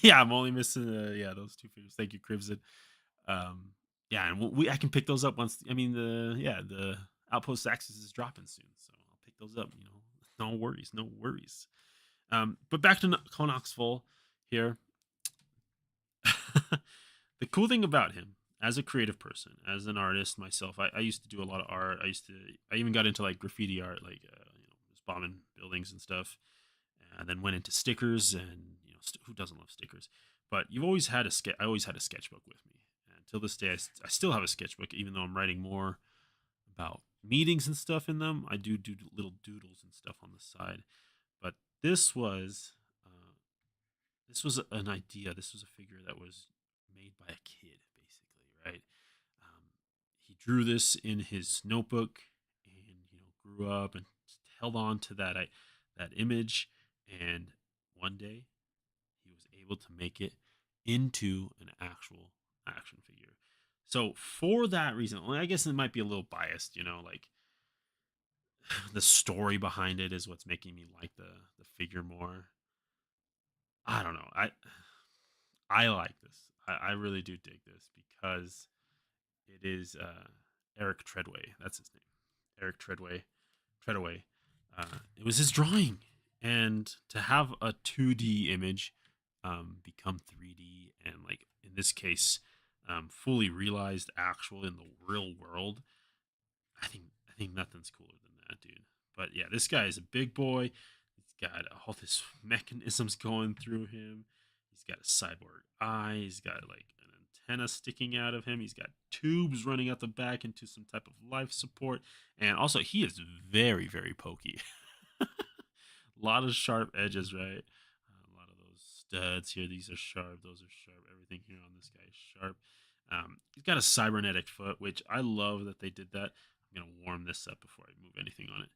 Yeah, I'm only missing those two figures. Thank you, Crimson. Um, yeah, and I can pick those up once. I mean the Outpost Axis is dropping soon, so I'll pick those up. No worries, no worries. But back to Knoxville here. The cool thing about him, as a creative person, as an artist myself, I used to do a lot of art. I even got into like graffiti art, like just bombing buildings and stuff, and then went into stickers. And who doesn't love stickers? But you've always had I always had a sketchbook with me, and till this day, I still have a sketchbook, even though I'm writing more about meetings and stuff in them. I do little doodles and stuff on the side. But this was an idea. This was a figure that was made by a kid, basically, right? Um, he drew this in his notebook, and grew up and held on to that image. And one day, he was able to make it into an actual action figure. So for that reason, I guess it might be a little biased, like the story behind it is what's making me like the figure more. I don't know. I like this. I really do dig this because it is Eric Treadway. That's his name. Eric Treadway. Treadaway. It was his drawing, and to have a 2D image become 3D, and like in this case, fully realized, actual in the real world. I think nothing's cooler than that, dude. But yeah, this guy is a big boy. He's got all this mechanisms going through him. He's got a cyborg eye. He's got like an antenna sticking out of him. He's got tubes running out the back into some type of life support. And also, he is very, very pokey. A lot of sharp edges, right? A lot of those studs here. These are sharp. Those are sharp. Everything here on this guy is sharp. He's got a cybernetic foot, which I love that they did that. I'm gonna warm this up before I move anything on it.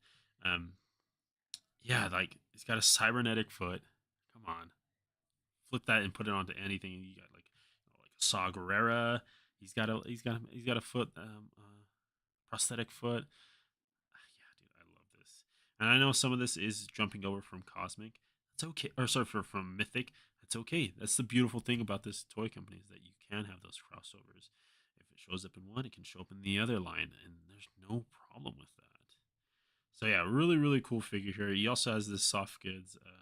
Yeah, like he's got a cybernetic foot. Come on, flip that and put it onto anything. You got like a Saw Gerrera. He's got a foot, prosthetic foot. Yeah, dude, I love this. And I know some of this is jumping over from Cosmic. That's okay. Or sorry, from Mythic. That's okay. That's the beautiful thing about this toy company is that you can have those crossovers. If it shows up in one, it can show up in the other line, and there's no problem with that. So yeah, really, really cool figure here. He also has this soft goods like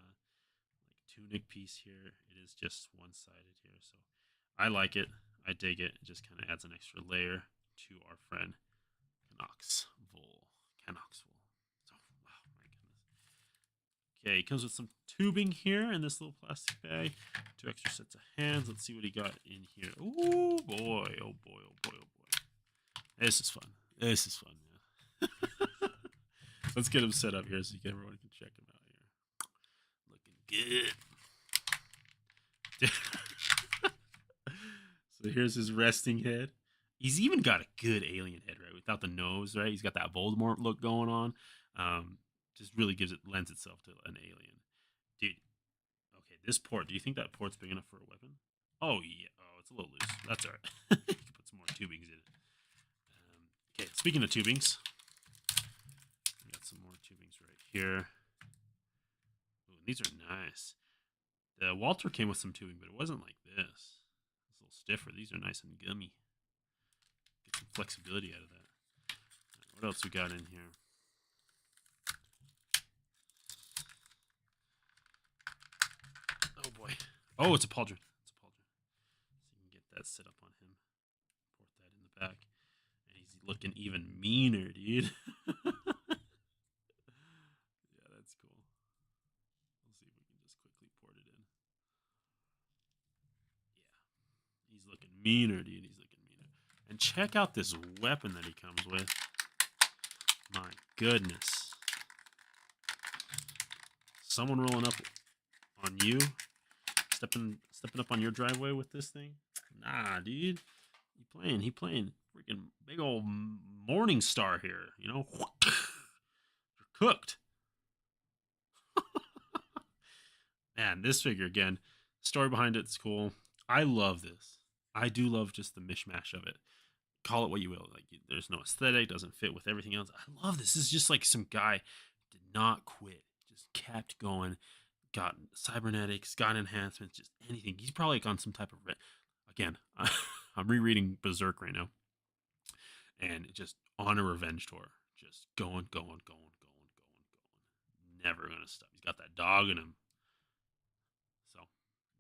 tunic piece here. It is just one sided here, so I like it. I dig it. It just kind of adds an extra layer to our friend Canoxville. Canoxville. So, oh my goodness. Okay, he comes with some tubing here in this little plastic bag. 2 extra sets of hands. Let's see what he got in here. Oh boy! Oh boy! Oh boy! Oh boy! This is fun. This is fun. Yeah. Let's get him set up here so everyone can check him out here. Looking good. So here's his resting head. He's even got a good alien head, right? Without the nose, right? He's got that Voldemort look going on. Um, just really lends itself to an alien. Dude, okay, this port. Do you think that port's big enough for a weapon? Oh yeah. Oh, it's a little loose. That's all right. You can put some more tubings in it. Okay, speaking of tubings, we got some more tubings right here. Ooh, these are nice. The Walter came with some tubing, but it wasn't like this. It's a little stiffer. These are nice and gummy. Get some flexibility out of that. Right, what else we got in here? Oh boy. Oh, it's a pauldron. It's a pauldron. So you can get that set up on him. Port that in the back. And he's looking even meaner, dude. Yeah, that's cool. We'll see if we can just quickly port it in. Yeah. He's looking meaner, dude. He's looking meaner. And check out this weapon that he comes with. My goodness. Someone rolling up on you, stepping up on your driveway with this thing? Nah, dude. He playing freaking big old morning star here, you know? You're cooked. Man, this figure again, story behind it's cool. I love this. I do love just the mishmash of it. Call it what you will. Like, there's no aesthetic, doesn't fit with everything else. I love this. This is just like some guy did not quit, just kept going, got cybernetics, got enhancements, just anything. He's probably like on some type of again. I'm rereading Berserk right now, and just on a revenge tour, just going, never gonna stop. He's got that dog in him. So,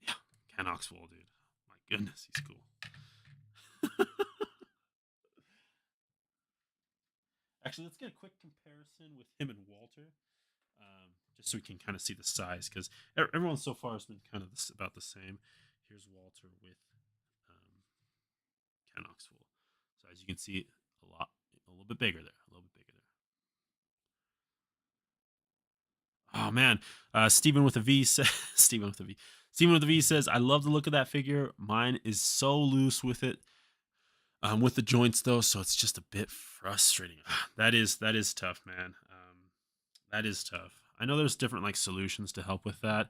yeah, Ken Oxwell, dude. My goodness, he's cool. Actually, let's get a quick comparison with him and Walter, just so we can kind of see the size, because everyone so far has been kind of about the same. Here's Walter with Ken Oxwell. So as you can see, a little bit bigger there, a little bit bigger there. Oh man, Stephen with a V says Stephen with a V. Stephen with a V says, I love the look of that figure. Mine is so loose with it. With the joints though, so it's just a bit frustrating. That is tough, man. That is tough. I know there's different like solutions to help with that,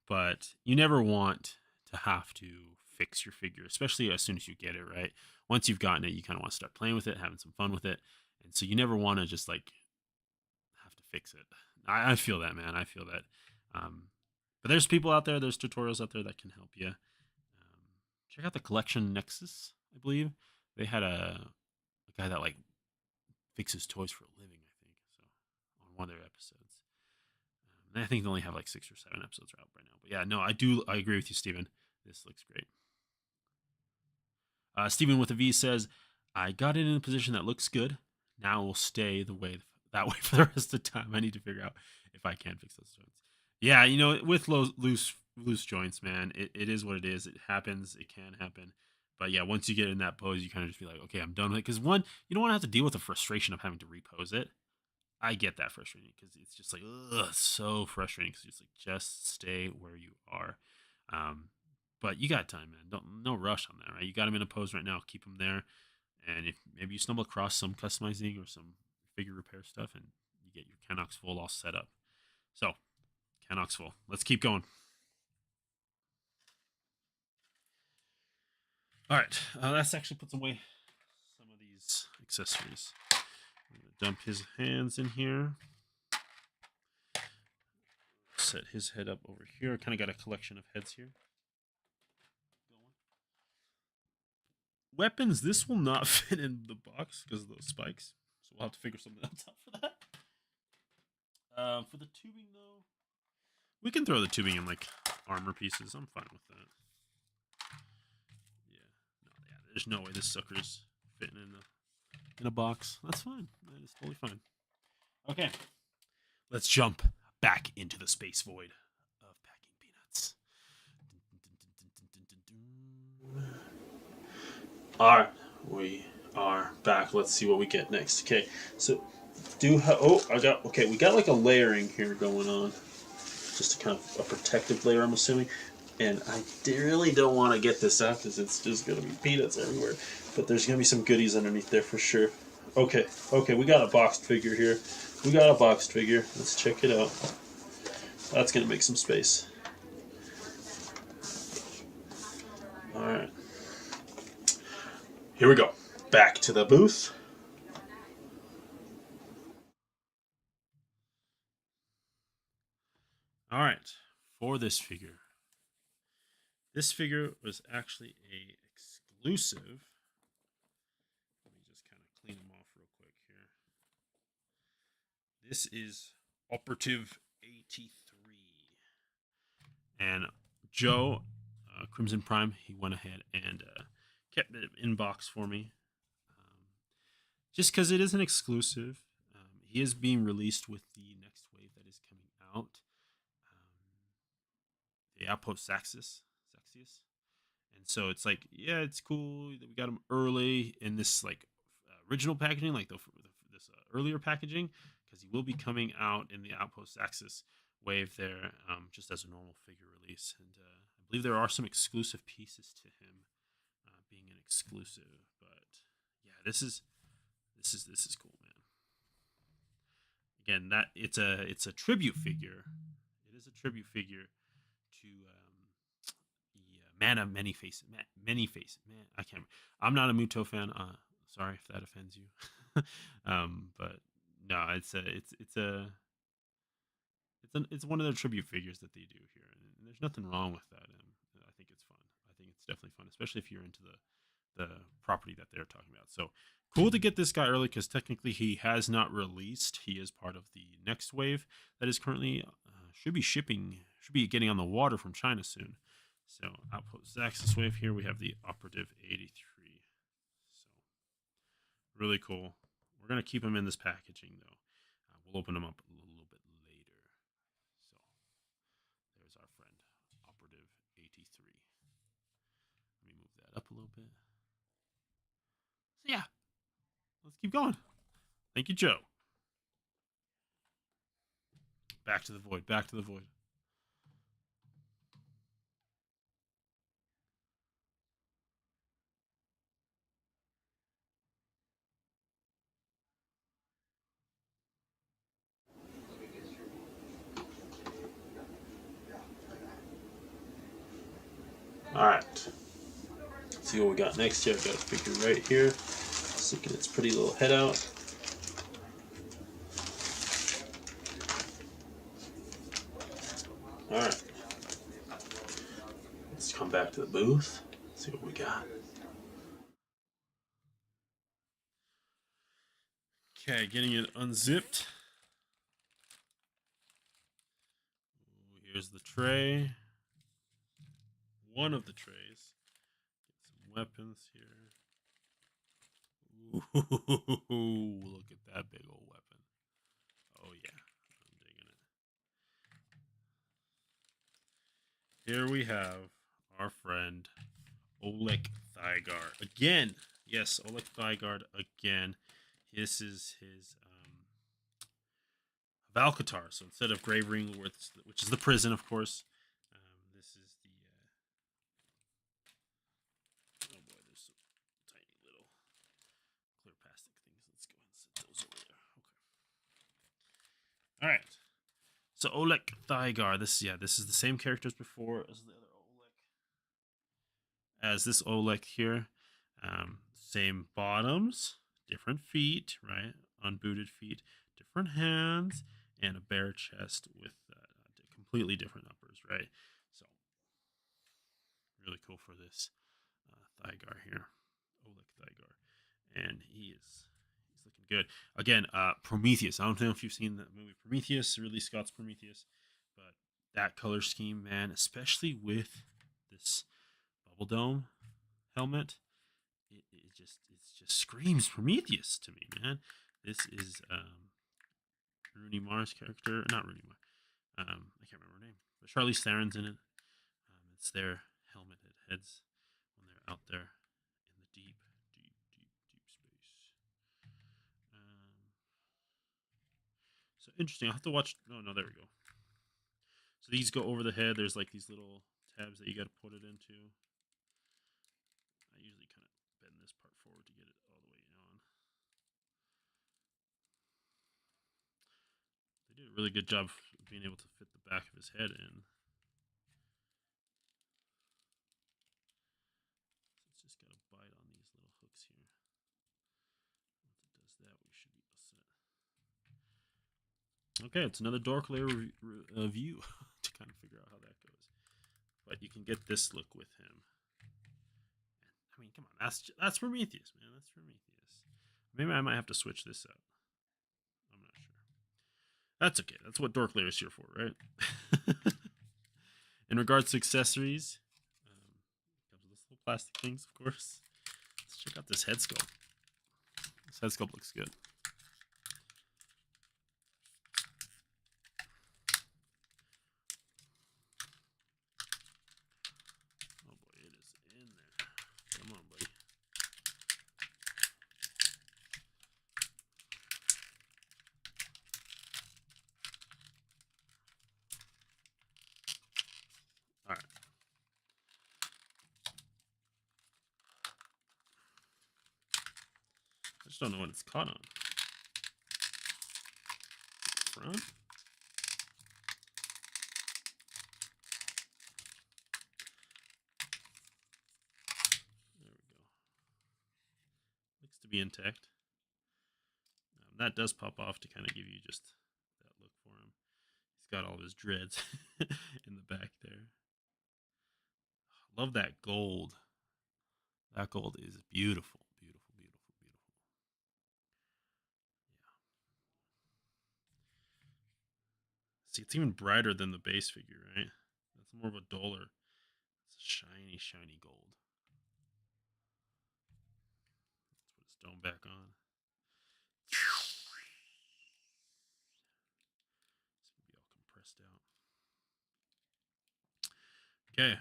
but you never want to have to fix your figure, especially as soon as you get it, right? Once you've gotten it, you kind of want to start playing with it, having some fun with it, and so you never want to just like have to fix it. I feel that, man. I feel that. But there's people out there, there's tutorials out there that can help you. Check out the Collection Nexus, I believe. They had a guy that like fixes toys for a living, I think. So on one of their episodes, and I think they only have like 6 or 7 episodes out right now. But yeah, no, I agree with you, Steven. This looks great. Steven with a V says, I got it in a position that looks good. Now it will stay that way for the rest of the time. I need to figure out if I can fix those joints. Yeah, you know, with loose joints, man, it is what it is. It happens. It can happen. But yeah, once you get in that pose, you kind of just be like, okay, I'm done with it. Because one, you don't want to have to deal with the frustration of having to repose it. I get that frustrating because it's just like, ugh, so frustrating. Because it's like, just stay where you are. But you got time, man. No rush on that, right? You got them in a pose right now. Keep them there. And if maybe you stumble across some customizing or some figure repair stuff, and you get your Ken Oxwell all set up. So, Ken Oxwell, let's keep going. All right, let's actually put away some of these accessories. I'm gonna dump his hands in here. Set his head up over here. Kind of got a collection of heads here. Weapons, this will not fit in the box because of those spikes. So we'll have to figure something else out for that. For the tubing, though, we can throw the tubing in like armor pieces. I'm fine with that. There's no way this sucker's fitting in a box. That's fine. That is totally fine. Okay, let's jump back into the space void of packing peanuts. All right, we are back. Let's see what we get next. Okay, so we got like a layering here going on, just a kind of a protective layer, I'm assuming. And I really don't want to get this out because it's just going to be peanuts everywhere. But there's going to be some goodies underneath there for sure. Okay, okay, we got a boxed figure here. We got a boxed figure. Let's check it out. That's going to make some space. Alright. Here we go. Back to the booth. Alright, for this figure. This figure was actually a exclusive. Let me just kind of clean them off real quick here. This is Operative 83. And Joe, Crimson Prime, he went ahead and kept it in box for me. Just because it is an exclusive. He is being released with the next wave that is coming out. The Outpost Saxius. And so it's like, yeah, it's cool that we got him early in this like original packaging, like this earlier packaging, because he will be coming out in the Outpost Axis wave there, just as a normal figure release. And I believe there are some exclusive pieces to him, being an exclusive. But yeah, this is cool, man. Again, that it's a tribute figure. It is a tribute figure to the Man of Many Faces. Many Faces. Man, I can't. I'm not a Muto fan. Sorry if that offends you. But no, it's one of their tribute figures that they do here, and there's nothing wrong with that. And I think it's fun. I think it's definitely fun, especially if you're into the property that they're talking about. So cool to get this guy early because technically he has not released. He is part of the next wave that is currently should be getting on the water from China soon. So Outpost Axis wave here we have the Operative 83. So really cool. We're gonna keep him in this packaging though. We'll open him up a little bit later. So there's our friend Operative 83. Let me move that up a little bit. So yeah, let's keep going. Thank you, Joe. Back to the void. Back to the void. All right. Let's see what we got next here. I've got a figure right here, sticking its pretty little head out. All right. Let's come back to the booth. See what we got. Okay, getting it unzipped. Ooh, here's the tray. One of the trays. Get some weapons here. Ooh, look at that big old weapon. Oh yeah, I'm digging it. Here we have our friend Oleg Thygard again. Yes, Oleg Thygard again. This is his Valkatar. So instead of Grave Ring, which is the prison, of course, this is the. Oh boy, there's some tiny little clear plastic things. Let's go ahead and set those over there. Okay. All right. So Oleg Thygard. This is the same character as before as the other Oleg. As this Oleg here, same bottoms, different feet, right? Unbooted feet, different hands, and a bare chest with completely different uppers, right? So really cool for this Thygard here, Oleg Thygard, and he's looking good. Again, Prometheus. I don't know if you've seen that movie Prometheus, Ridley Scott's Prometheus, but that color scheme, man, especially with this bubble dome helmet, it just screams Prometheus to me, man. This is Rooney Mara's character, not Rooney Mara. I can't remember her name, but Charlize Theron's in it. It's their helmeted heads when they're out there in the deep space. So interesting. I'll have to watch. No, there we go. So these go over the head. There's like these little tabs that you got to put it into. I usually kind of bend this part forward to get it all the way on. They did a really good job of being able to fit the back of his head in. It's just got to bite on these little hooks here. Once it does that, we should be all set. Okay, it's another dark layer view to kind of figure out how that goes. But you can get this look with him. I mean, come on, that's Prometheus, man. That's Prometheus. Maybe I might have to switch this out. I'm not sure. That's okay. That's what dark layer is here for, right? In regards to accessories, comes with this little plastic things, of course. Let's check out this head sculpt. This head sculpt looks good. Oh boy, it is in there. Come on, buddy. All right. I just don't know what it's caught on. Front? There we go. Looks to be intact. That does pop off to kind of give you just that look for him. He's got all his dreads in the back there. Love that gold. That gold is beautiful, beautiful, beautiful, beautiful. Yeah. See, it's even brighter than the base figure, right? That's more of a duller. It's a shiny, shiny gold. Let's put his dome back on. It's gonna be all compressed out. Okay,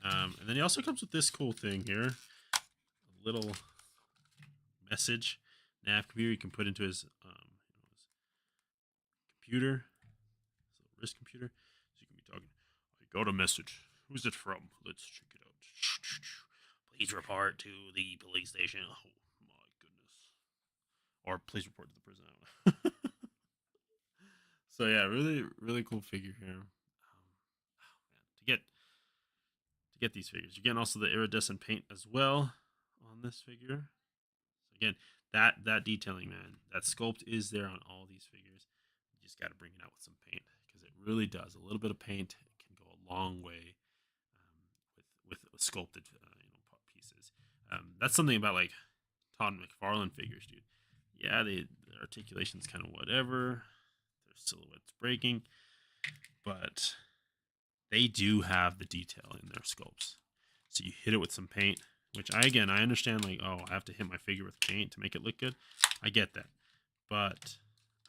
and then he also comes with this cool thing here, a little message nav computer you can put into his, his computer, his little wrist computer, so you can be talking. I got a message. Who's it from? Let's check it out. Please report to the police station. Oh my goodness. Or please report to the prison. So yeah, really, really cool figure here. Oh man, to get these figures, you're getting also the iridescent paint as well on this figure. So again, that detailing, man, that sculpt is there on all these figures. You just got to bring it out with some paint because it really does. A little bit of paint can go a long way with sculpted pieces. That's something about like Todd McFarlane figures, dude. Yeah, their articulation's kind of whatever. Their silhouette's breaking, but they do have the detail in their sculpts. So you hit it with some paint, which I understand, like, oh, I have to hit my figure with paint to make it look good. I get that. But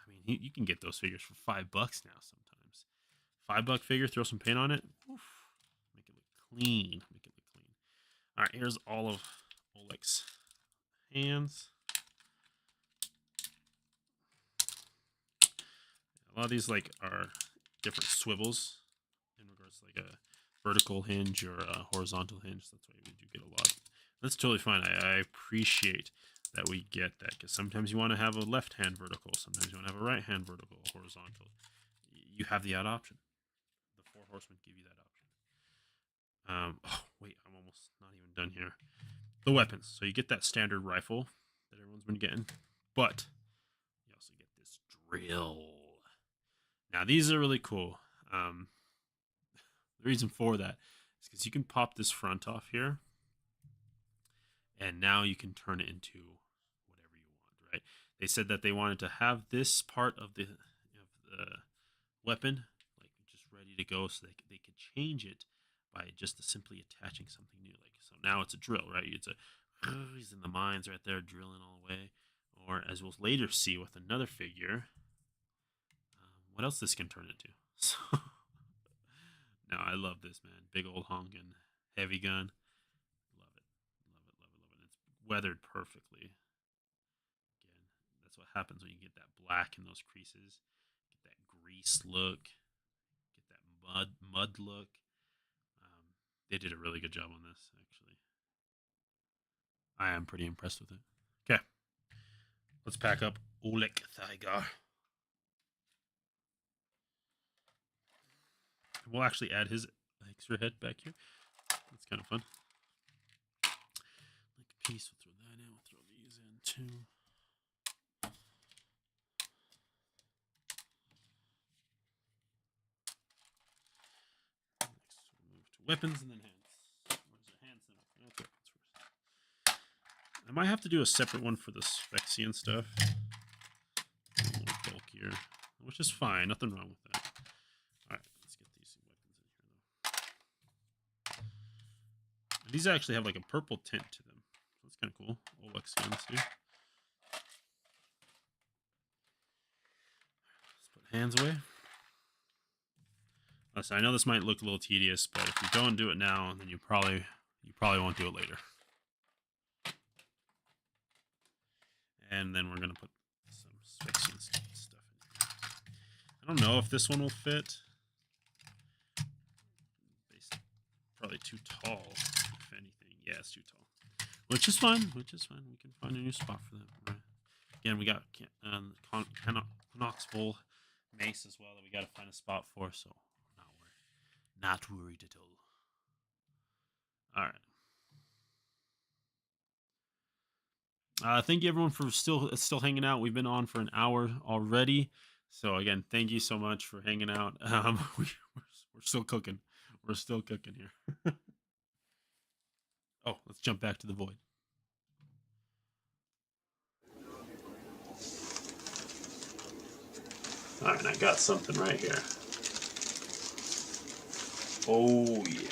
I mean, you can get those figures for $5 now sometimes. $5 figure, throw some paint on it. Oof, make it look clean. Make it look clean. All right, here's all of Oleg's hands. A lot of these like are different swivels in regards to like a vertical hinge or a horizontal hinge. That's why we do get a lot. That's totally fine. I appreciate that we get that because sometimes you want to have a left hand vertical, sometimes you want to have a right hand vertical, horizontal. You have the odd option. The Four Horsemen give you that option. Oh wait, I'm almost not even done here. The weapons. So you get that standard rifle that everyone's been getting, but you also get this drill. Now these are really cool. The reason for that is because you can pop this front off here, and now you can turn it into whatever you want, right? They said that they wanted to have this part of the weapon like just ready to go, so they could change it by just simply attaching something new. Like so now it's a drill, right? It's a he's in the mines right there drilling all the way. Or as we'll later see with another figure, what else this can turn into. So no, I love this, man. Big old honking heavy gun. Love it. Love it, love it, love it. It's weathered perfectly. Again, that's what happens when you get that black in those creases. Get that grease look. Get that mud look. They did a really good job on this, actually. I am pretty impressed with it. Okay. Let's pack up Oleg Thaigar. We'll actually add his extra head back here. That's kind of fun. Like a piece, we'll throw that in. We'll throw these in too. Next, we'll move to weapons and then hands. Where's our hands? Okay, that's first. I might have to do a separate one for the Sphexian stuff. A little bulkier, which is fine. Nothing wrong with that. All right, let's get these weapons in here though. And these actually have like a purple tint to them. So that's kind of cool. Olexians too. Let's put hands away. Listen, I know this might look a little tedious, but if you don't do it now, then you probably won't do it later. And then we're gonna put some Sphexian stuff in here. I don't know if this one will fit. Probably too tall, if anything. Yeah, it's too tall. Which is fine. We can find a new spot for that. Right. Again, we got Knoxville mace as well that we got to find a spot for, so not worried at all. All right. Thank you everyone for still hanging out. We've been on for an hour already. So again, thank you so much for hanging out. We're still cooking. We're still cooking here. Oh, let's jump back to the void. All right, I got something right here. Oh, yeah.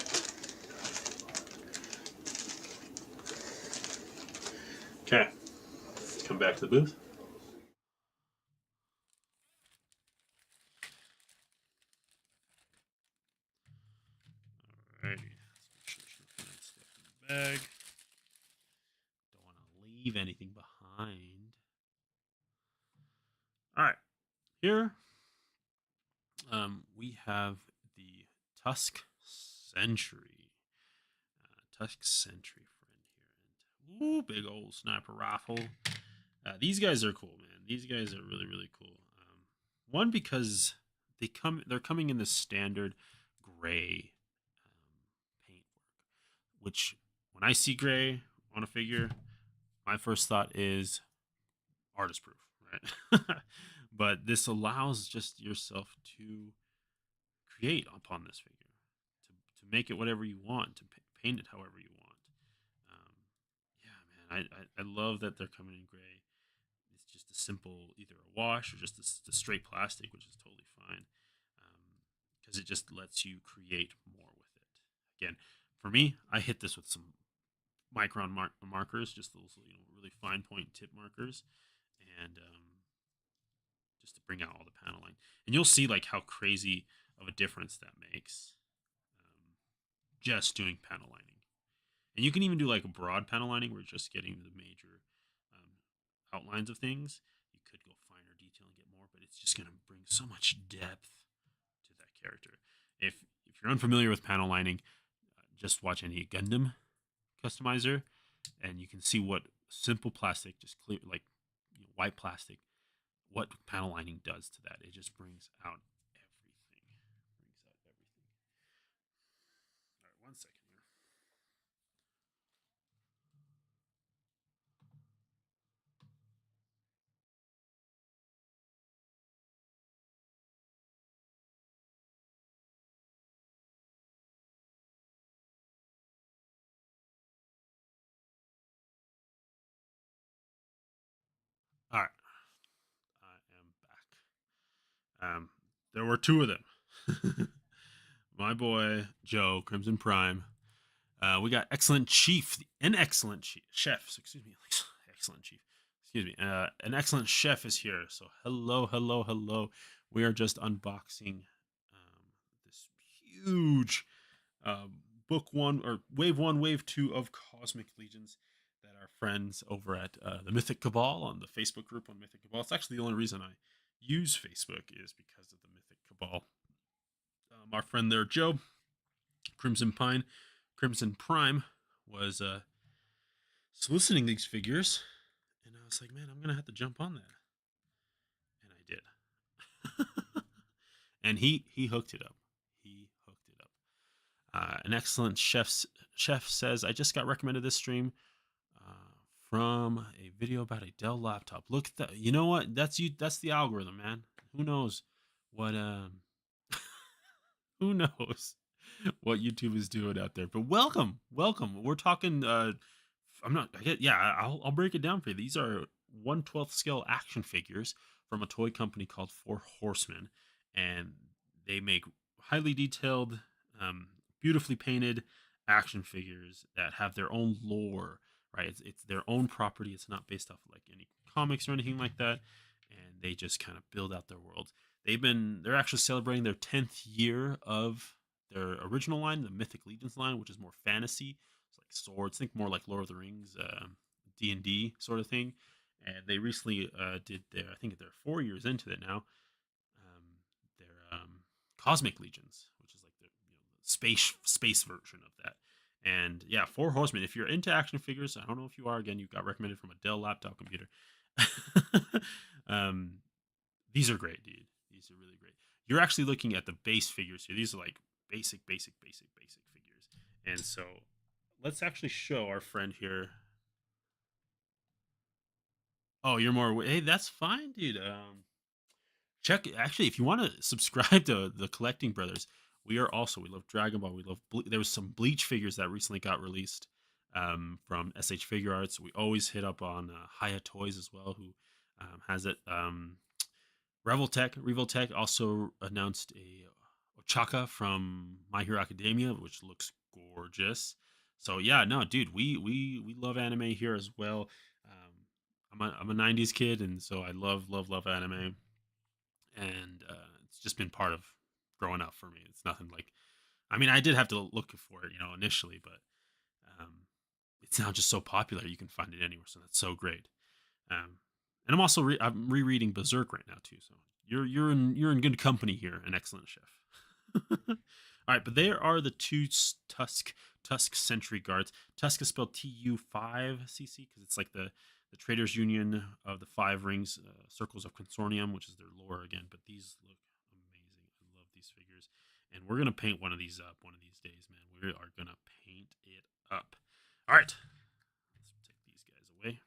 Okay. Come back to the booth. Alrighty. Let's make sure she finds stuff in the bag. Don't want to leave anything behind. Alright. Here, we have the Tusk Sentry. Tusk Sentry friend here. And, ooh, big old sniper rifle. These guys are cool, man. These guys are really, really cool. One, because they're coming in the standard gray paintwork, which when I see gray on a figure, my first thought is artist proof, right? But this allows just yourself to create upon this figure, to make it whatever you want, to paint it however you want. Yeah, man, I love that they're coming in gray. It's just a simple either a wash or just the straight plastic, which is totally fine, because it just lets you create more with it. Again, for me, I hit this with some micron markers, just those really fine point tip markers, and just to bring out all the panel line. And you'll see like how crazy of a difference that makes, just doing panel lining. And you can even do like a broad panel lining where you're just getting the major outlines of things. You could go finer detail and get more, but it's just going to bring so much depth to that character. If you're unfamiliar with panel lining, just watch any Gundam customizer, and you can see what simple plastic, just clear like white plastic, what panel lining does to that. It just brings out everything. All right, 1 second here. All right, I am back. There were two of them. My boy Joe Crimson Prime. We got excellent chief, an excellent chef. Excuse me, excellent chief. Excuse me. An excellent chef is here. So hello, hello, hello. We are just unboxing this huge book one or wave one, wave two of Cosmic Legions that our friends over at the Mythic Cabal on the Facebook group on Mythic Cabal. It's actually the only reason I use Facebook is because of the Mythic Cabal. Our friend there, Joe, Crimson Crimson Prime was soliciting these figures, and I was like, man, I'm gonna have to jump on that, and I did. And he hooked it up. He hooked it up. An excellent chef says, I just got recommended this stream from a video about a Dell laptop. Look at that. You know what? That's you. That's the algorithm, man. Who knows what who knows what YouTube is doing out there? But welcome, welcome. We're talking. I'm not. I get. Yeah, I'll break it down for you. These are 1/12 scale action figures from a toy company called Four Horsemen, and they make highly detailed, um, beautifully painted action figures that have their own lore. Right, it's their own property. It's not based off of like any comics or anything like that, and they just kind of build out their worlds. They're actually celebrating their 10th year of their original line, the Mythic Legions line, which is more fantasy. It's like swords, think more like Lord of the Rings, D&D sort of thing. And they recently did their, I think they're 4 years into it now, their Cosmic Legions, which is like the space version of that. And yeah, Four Horsemen. If you're into action figures, I don't know if you are. Again, you got recommended from a Dell laptop computer. um, these are great, dude. These are really great. You're actually looking at the base figures here. These are like basic figures. And so let's actually show our friend here. Oh, you're more. Hey, that's fine, dude. Check actually if you want to subscribe to the Collecting Brothers. We love Dragon Ball. We love. There was some Bleach figures that recently got released from SH Figure Arts. We always hit up on Haya Toys as well, who has it. Revoltech also announced a Ochaka from My Hero Academia, which looks gorgeous. So yeah, no, dude, we love anime here as well. I'm a '90s kid, and so I love anime, and it's just been part of growing up for me. It's nothing like, I mean, I did have to look for it, initially, but um, it's now just so popular you can find it anywhere. So that's so great. And I'm also I'm rereading Berserk right now too. So you're in good company here, an excellent chef. All right, but there are the two Tusk Sentry Guards. Tusk is spelled TU5CC because it's like the Traders Union of the Five Rings, Circles of Consortium, which is their lore again. But these look amazing. I love these figures, and we're gonna paint one of these up one of these days, man. We are gonna paint it up. All right, let's take these guys away.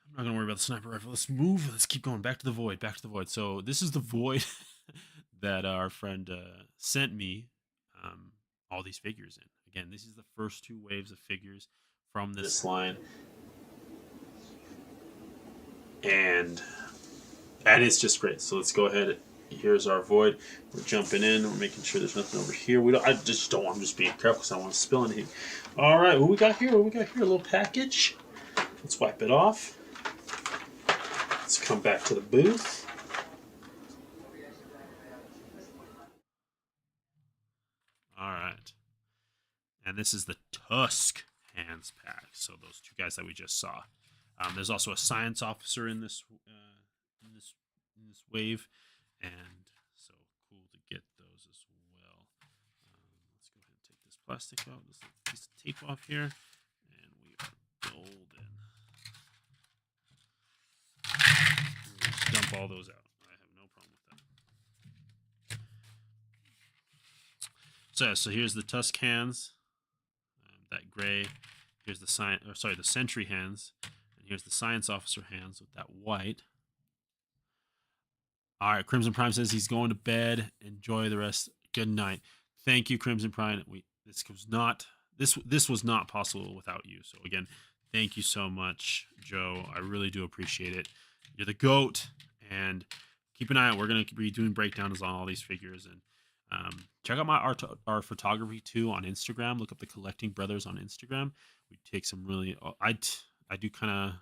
I'm not gonna worry about the sniper rifle. Let's move. Let's keep going. Back to the void. Back to the void. So this is the void that our friend sent me all these figures in. Again, this is the first two waves of figures from this line, and it's just great. So let's go ahead. Here's our void. We're jumping in. We're making sure there's nothing over here. I just don't want. I'm just being careful because I don't want to spill anything. All right. What we got here? A little package. Let's wipe it off. Let's come back to the booth. All right. And this is the Tusk Hands pack. So those two guys that we just saw. There's also a science officer in this wave, and so cool to get those as well. Let's go ahead and take this plastic out, this piece of tape off here, and we are golden. Let's dump all those out. I have no problem with that. So here's the Tusk Hands, that gray. Here's the Sentry Hands, and here's the Science Officer Hands with that white. All right, Crimson Prime says he's going to bed. Enjoy the rest. Good night. Thank you, Crimson Prime. This was not possible without you. So again, thank you so much, Joe. I really do appreciate it. You're the GOAT, and keep an eye out. We're gonna be doing breakdowns on all these figures, and check out our photography too on Instagram. Look up the Collecting Brothers on Instagram. We take some really. I do kind of.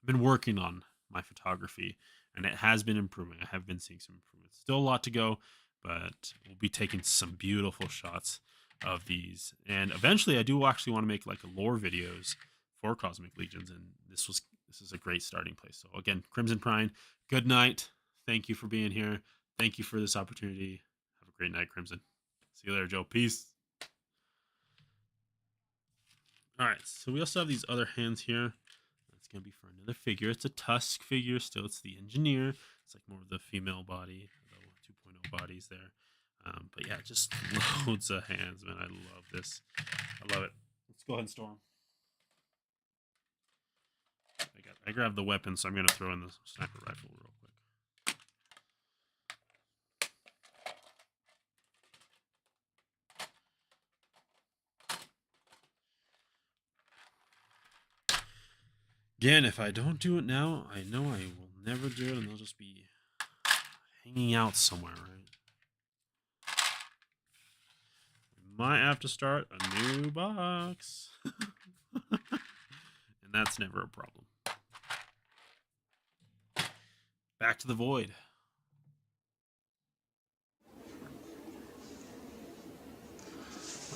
I've been working on my photography, and it has been improving. I have been seeing some improvements. Still a lot to go, but we'll be taking some beautiful shots of these. And eventually, I do actually want to make like a lore videos for Cosmic Legions, and this is a great starting place. So again, Crimson Prime, good night. Thank you for being here. thank you for this opportunity. Have a great night, Crimson. See you later, Joe. Peace. All right, so we also have these other hands here. That's going to be for another figure. It's a Tusk figure still. It's the Engineer. It's like more of the female body, the 2.0 bodies there. But yeah, just loads of hands, man. I love this. I love it. Let's go ahead and store them. I grabbed the weapon, so I'm going to throw in the sniper rifle real quick. Again, if I don't do it now, I know I will never do it, and they'll just be hanging out somewhere, right? We might have to start a new box. And that's never a problem. Back to the void.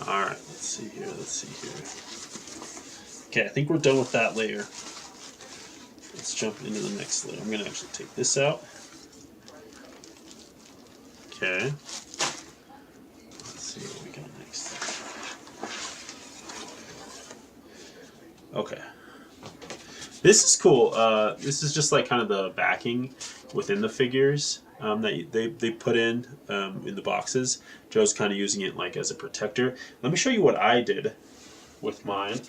All right, let's see here. Okay, I think we're done with that layer. Let's jump into the next layer. I'm going to actually take this out. Okay. Let's see what we got next. Okay. This is cool. This is just like kind of the backing within the figures that they put in the boxes. Joe's kind of using it like as a protector. Let me show you what I did with mine.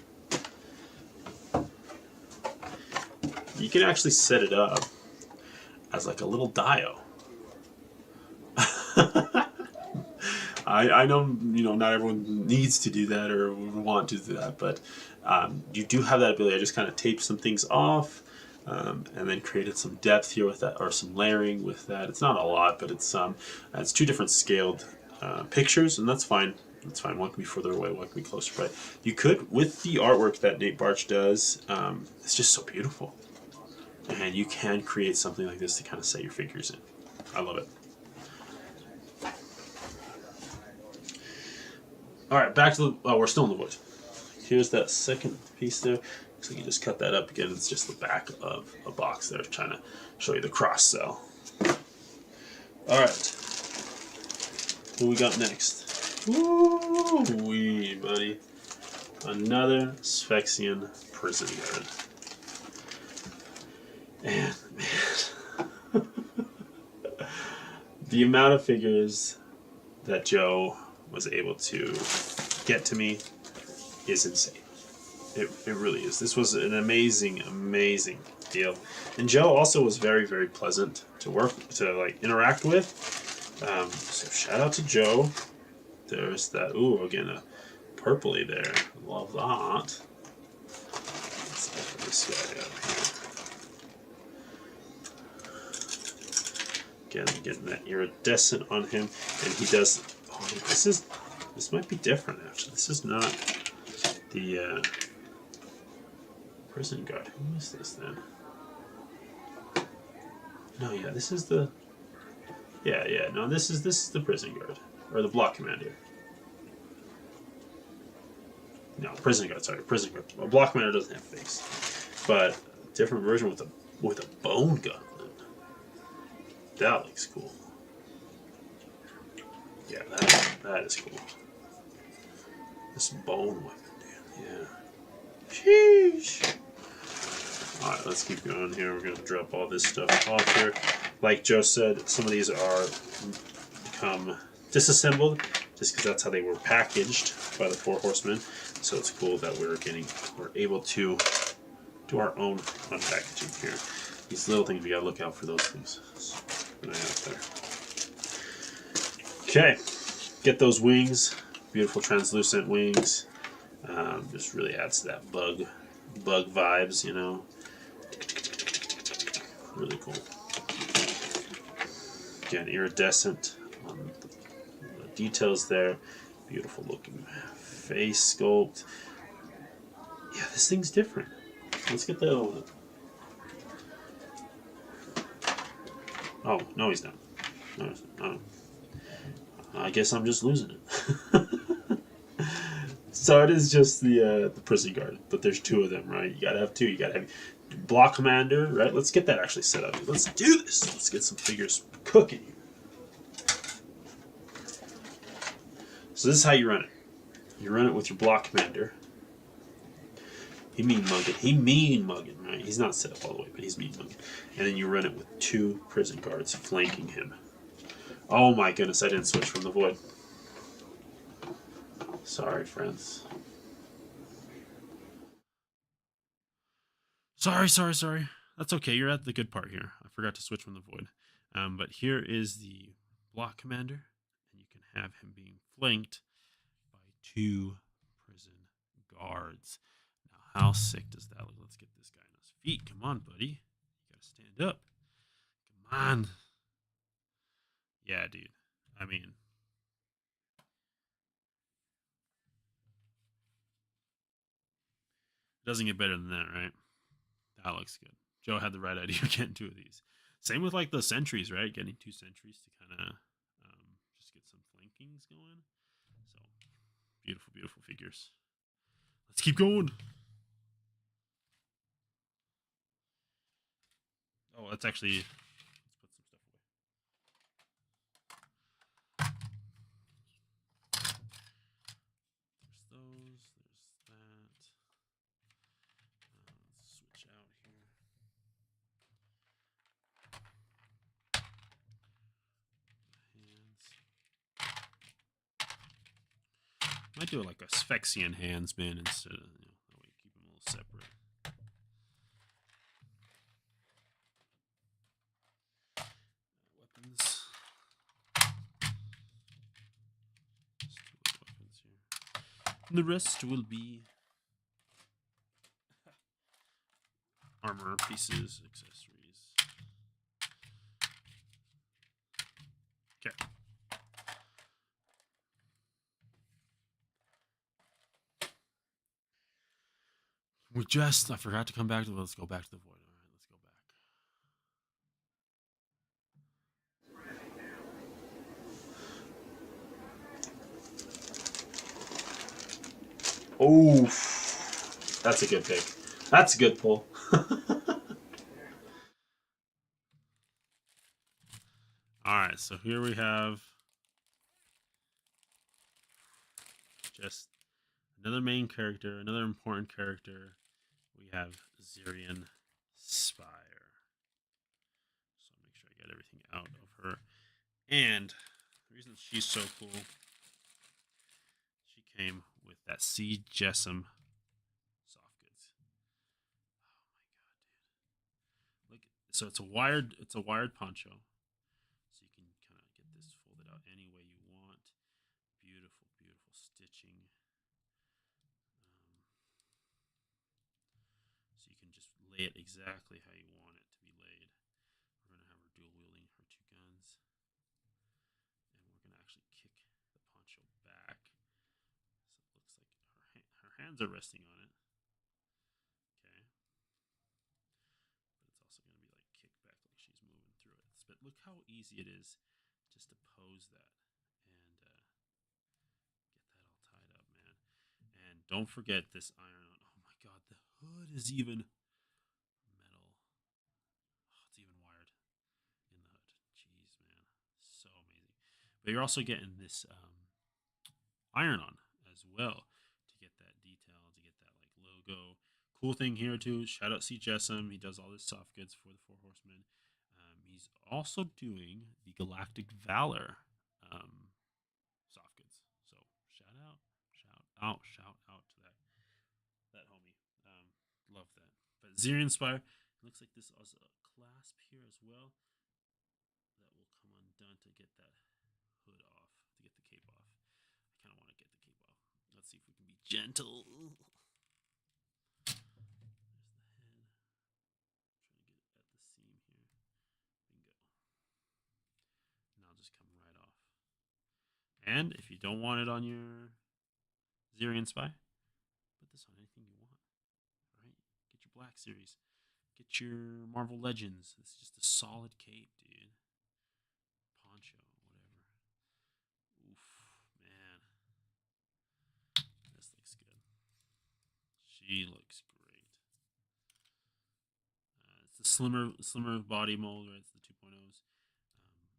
You can actually set it up as like a little dio. I know, not everyone needs to do that or would want to do that, but you do have that ability. I just kind of taped some things off and then created some depth here with that, or some layering with that. It's not a lot, but it's two different scaled pictures, and that's fine. That's fine. One can be further away, one can be closer. But you could, with the artwork that Nate Barch does, it's just so beautiful. And you can create something like this to kind of set your figures in. I love it. All right, back to the. Oh, we're still in the void. Here's that second piece there. Looks like you just cut that up again. It's just the back of a box there, trying to show you the cross cell. All right. What we got next? Woo-wee, buddy. Another Sphexian prison guard. And man, the amount of figures that Joe was able to get to me is insane. It really is. This was an amazing deal. And Joe also was very, very pleasant to interact with. So shout out to Joe. There's that. Ooh, again, a purpley there. Love that. Let's get this guy out here. Again, getting that iridescent on him, and he does. Oh, this might be different actually. This is not the prison guard. Who is this then? No, yeah, this is the. Yeah, no, this is the prison guard or the block commander. No, prison guard. Sorry, prison guard. A block commander doesn't have face, but a different version with a bone gun. That looks cool. Yeah, that is cool. This bone weapon, dude. Yeah. Sheesh. Alright, let's keep going here. We're going to drop all this stuff off here. Like Joe said, some of these are become disassembled just because that's how they were packaged by the Four Horsemen. So it's cool that we're able to do our own unpackaging here. These little things, we got to look out for those things. Okay, get those wings, beautiful translucent wings. Just really adds to that bug vibes, Really cool. Again, iridescent on the details there. Beautiful looking face sculpt. Yeah, this thing's different. Let's get that over. Oh, no, he's not. No. I guess I'm just losing it. So it is just the prison guard, but there's two of them, right? You gotta have two. You gotta have block commander, right? Let's get that actually set up. Let's do this. Let's get some figures cooking here. So this is how you run it. You run it with your block commander. He mean mugging, right? He's not set up all the way, but he's mean mugging. And then you run it with 2 prison guards flanking him. Oh my goodness, I didn't switch from the void. Sorry, friends. Sorry. That's okay. You're at the good part here. I forgot to switch from the void. But here is the block commander, and you can have him being flanked by 2 prison guards. Now, how sick does that look? Let's get this guy on his feet. Come on, buddy. You gotta stand up. Come on. Yeah, dude. I mean, it doesn't get better than that, right? That looks good. Joe had the right idea getting 2 of these. Same with like the sentries, right? Getting 2 sentries to kind of just get some flankings going. So beautiful figures. Let's keep going. Oh, let's actually let's put some stuff away. There's those. There's that. Let's switch out here. Hands. Might do it like a Sphexian handsman instead of that way keep them a little separate. Weapons. Weapons here. And the rest will be armor pieces, accessories. Okay. I forgot to come back to, let's go back to the void. All right, let's go back. Oh, that's a good pick. That's a good pull. All right, so here we have just another main character, another important character. We have Zirian Spire. So make sure I get everything out of her. And the reason she's so cool, she came with that Sea Jessam soft goods. Oh my god, dude! Look, so it's a wired poncho. So you can kind of get this folded out any way you want. Beautiful stitching. So you can just lay it exactly how you want it to be laid. We're going to have her dual wielding her 2 guns. And we're going to actually kick the poncho back. So it looks like her hands are resting on it. Okay. But it's also going to be like kicked back like she's moving through it. But look how easy it is just to pose that and get that all tied up, man. And don't forget this iron on. Oh my god, the hood is even metal. Oh, it's even wired in the hood. Jeez, man, so amazing. But you're also getting this iron on as well to get that detail, to get that like logo. Cool thing here too. Shout out C. Jessam. He does all this soft goods for the 4 Horsemen. He's also doing the Galactic Valor soft goods. So shout out to that homie. Love that. But Zirian Spire, looks like this also a clasp here as well. That will come undone to get that hood off, to get the cape off. I kind of want to get the cape off. Let's see if we can be gentle. There's the head. Trying to get it at the seam here. Bingo. And I'll just come right off. And if you don't want it on your Zirian Spy, put this on anything you want. Right? Get your Black Series. Get your Marvel Legends. It's just a solid cape, dude. Poncho, whatever. Oof, man. This looks good. She looks great. It's the slimmer body mold, right? It's the 2.0s.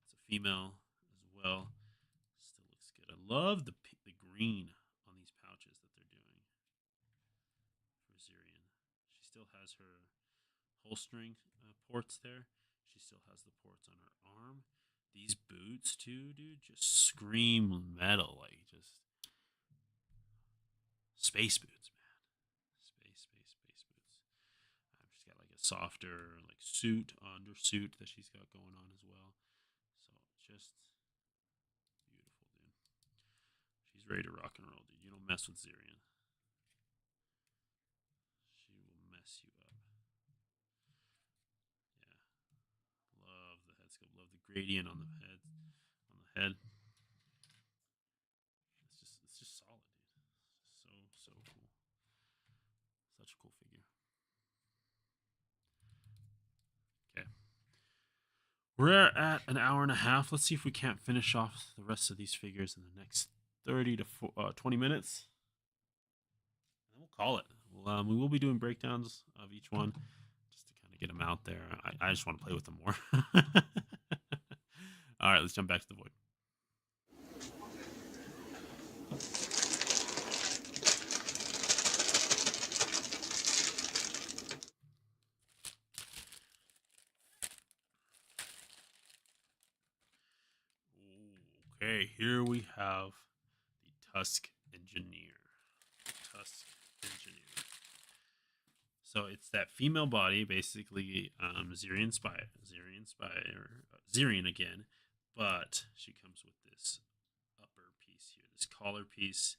It's a female as well. Still looks good. I love the green on these pouches that they're doing for Zirian. She still has her holstering ports there. She still has the ports on her arm. These boots too, dude, just scream metal, like just space boots, man. Space boots. She's got like a softer like undersuit that she's got going on as well. So just beautiful, dude. She's ready to rock and roll, dude. You don't mess with Zirian. She will mess you up. Yeah. Love the head sculpt. Love the gradient on the head. It's just solid, dude. So cool. Such a cool figure. Okay. We're at an hour and a half. Let's see if we can't finish off the rest of these figures in the next 30 to 20 minutes. And we'll call it. We will be doing breakdowns of each one just to kind of get them out there. I just want to play with them more. All right, let's jump back to the void. Okay, here we have the Tusk Engineer. So it's that female body, basically Zirian again, but she comes with this upper piece here, this collar piece,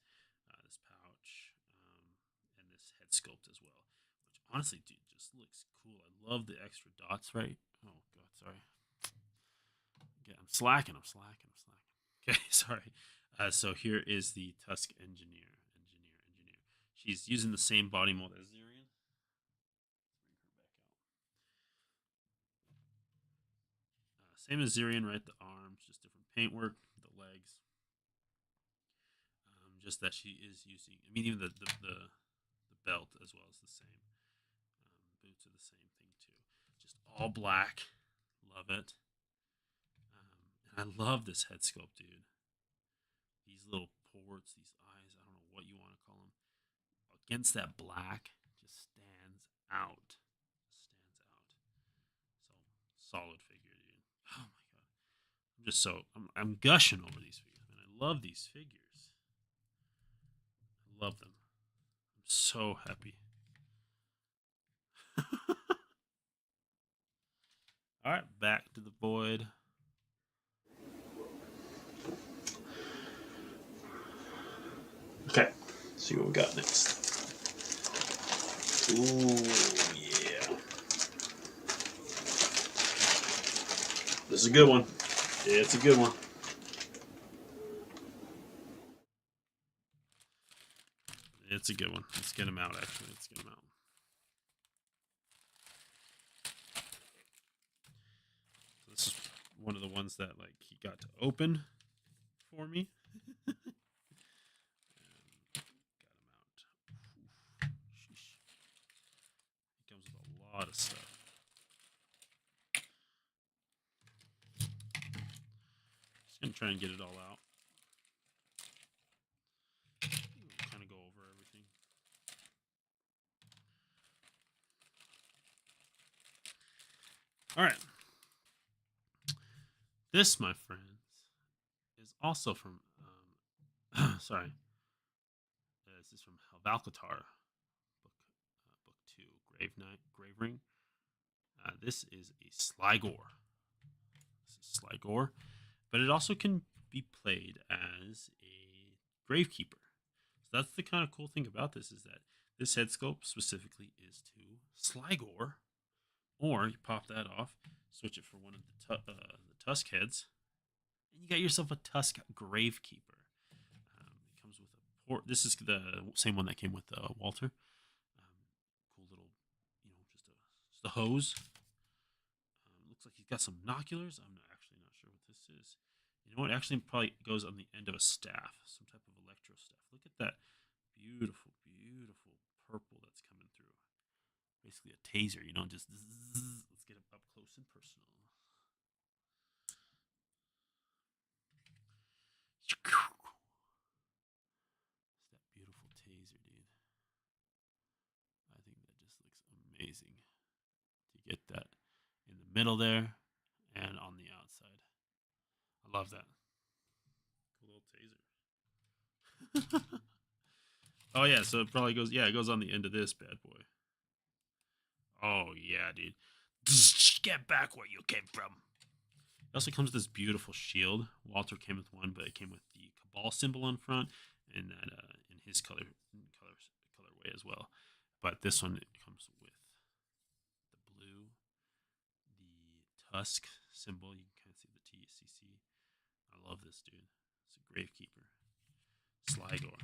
this pouch, and this head sculpt as well. Which honestly, dude, just looks cool. I love the extra dots, right? Oh god, sorry. Yeah, I'm slacking. Okay, sorry. So here is the Tusk Engineer. She's using the same body mold as Zirian. Same as Zirian, right? The arms, just different paintwork. The legs, just that she is using. I mean, even the belt as well is the same. Boots are the same thing too. Just all black. Love it. And I love this head sculpt, dude. These little ports, these eyes. I don't know what you want to call them. Against that black, just stands out. So solid figure, dude. Oh my god. I'm gushing over these figures, man. I love these figures. I love them. I'm so happy. All right, back to the void. Okay, see what we got next. Ooh, yeah. This is a good one. It's a good one. It's a good one. Let's get him out, actually. Let's get him out. So this is one of the ones that, like, he got to open for me. Got him out. Sheesh. He comes with a lot of stuff. Just gonna try and get it all out. Kind of go over everything. All right. This, my friends, is also from. Sorry. This is from Valkatar, book 2, Grave Ring. This is a Sligor. But it also can be played as a Gravekeeper. So that's the kind of cool thing about this, is that this head sculpt specifically is to Sligor, or you pop that off, switch it for one of the Tusk heads, and you got yourself a Tusk Gravekeeper. It comes with a port. This is the same one that came with Walter. Cool little, just a hose. Looks like he's got some binoculars. I'm actually not sure what this is. You know what? Actually, probably goes on the end of a staff, some type of electro staff. Look at that beautiful purple that's coming through. Basically a taser, just zzz. Let's get up close and personal. middle there and on the outside. I love that. Cool little taser. Oh yeah, so it probably goes. Yeah, it goes on the end of this bad boy. Oh yeah, dude. Get back where you came from. It also comes with this beautiful shield. Walter came with one, but it came with the Cabal symbol on front, and that in his colorway as well. But this one it comes with the blue, the Tusk symbol. You can kind of see the TCC. I love this dude. It's a Gravekeeper. Sligo.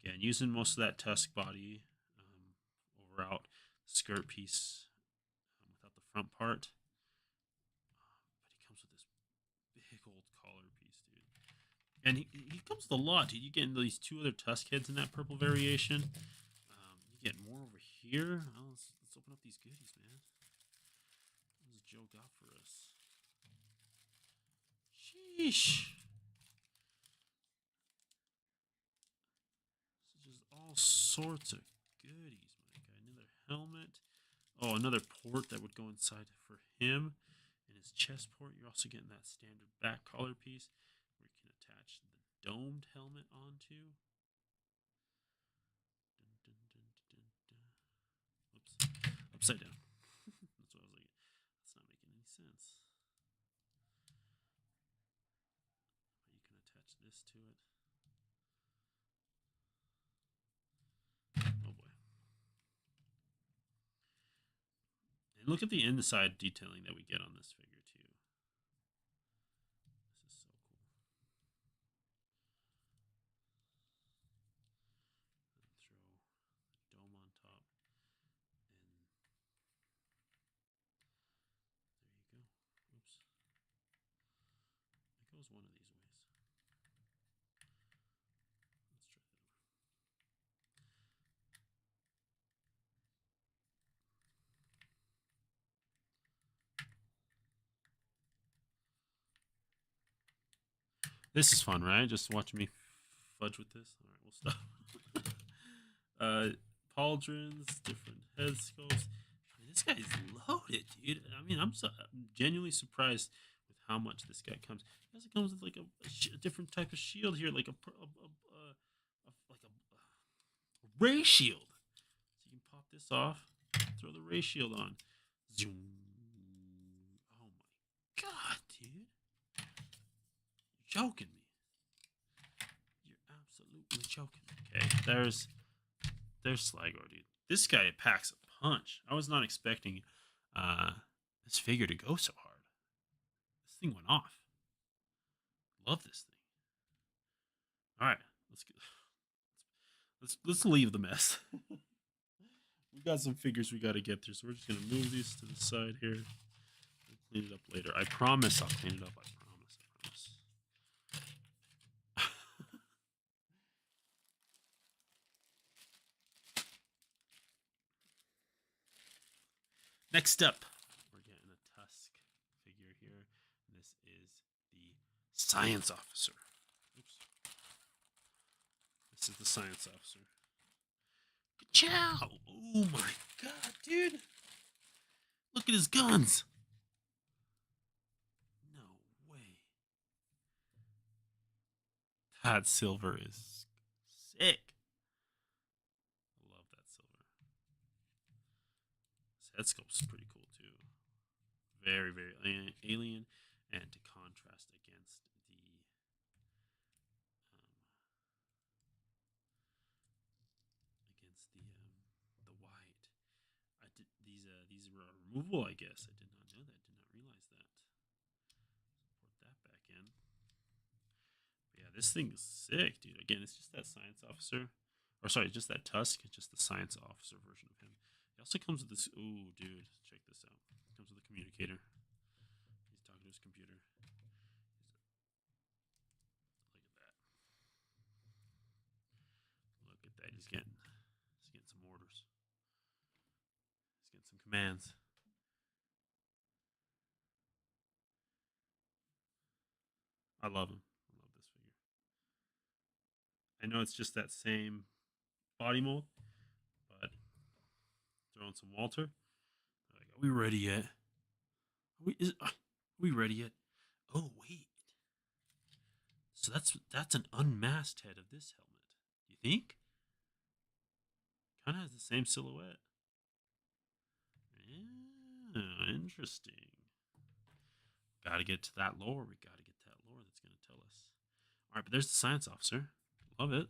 Again, using most of that Tusk body over out skirt piece without the front part. But he comes with this big old collar piece, dude. And he comes with a lot, dude. You get these two other Tusk heads in that purple variation. You get more over here. Oh, let's open up these goodies, man. What does Joe got for us? Sheesh. This is just all sorts of goodies, my guy. Another helmet. Oh, another port that would go inside for him. In his chest port, you're also getting that standard back collar piece where you can attach the domed helmet onto. Dun, dun, dun, dun, dun. Oops. Upside down. That's what I was like. That's not making any sense. But you can attach this to it. Oh boy. And look at the inside detailing that we get on this figure too. This is so cool. And throw a dome on top. And there you go. Oops. It goes one of these ways. Let's try that over. This is fun, right? Just watching me fudge with this. All right, we'll stop. Pauldrons, different head sculpts. I mean, this guy is loaded, dude. I mean, I'm genuinely surprised with how much this guy comes. He also comes with like a different type of shield here, like a ray shield. So you can pop this off, throw the ray shield on. Zoom. Oh my god, dude! You're joking me. You're absolutely joking. Okay, there's Sligo, dude. This guy packs a punch. I was not expecting uh, this figure to go so hard. This thing went off. Love this thing. All right, let's leave the mess. We got some figures we got to get through, so we're just gonna move these to the side here. We'll clean it up later. I promise I'll clean it up. I promise. I promise. Next up, we're getting a Tusk figure here. This is the Science Officer. Oops. This is the Science Officer. Chow! Oh my god, dude! Look at his guns! No way. That silver is sick. I love that silver. His head sculpt is pretty cool too. Very, very alien, and to contrast against the white. I did these were removable, I guess. I did not know that. Did not realize that. Put that back in. But yeah, this thing is sick, dude. Again, it's just that Science Officer, or sorry, just that Tusk. It's just the Science Officer version of him. It also comes with this. Ooh, dude, check this out. It comes with a communicator. He's talking to his computer. Look at that. Look at that. He's getting some orders. He's getting some commands. I love him. I love this figure. I know it's just that same body mold, but throwing some Walter. Like, are we ready yet? Are we ready yet? Oh wait, so that's an unmasked head of this helmet. You think? Kind of has the same silhouette. Yeah, interesting. Got to get to that lore. We got to get to that lore that's going to tell us. All right, but there's the science officer. Love it.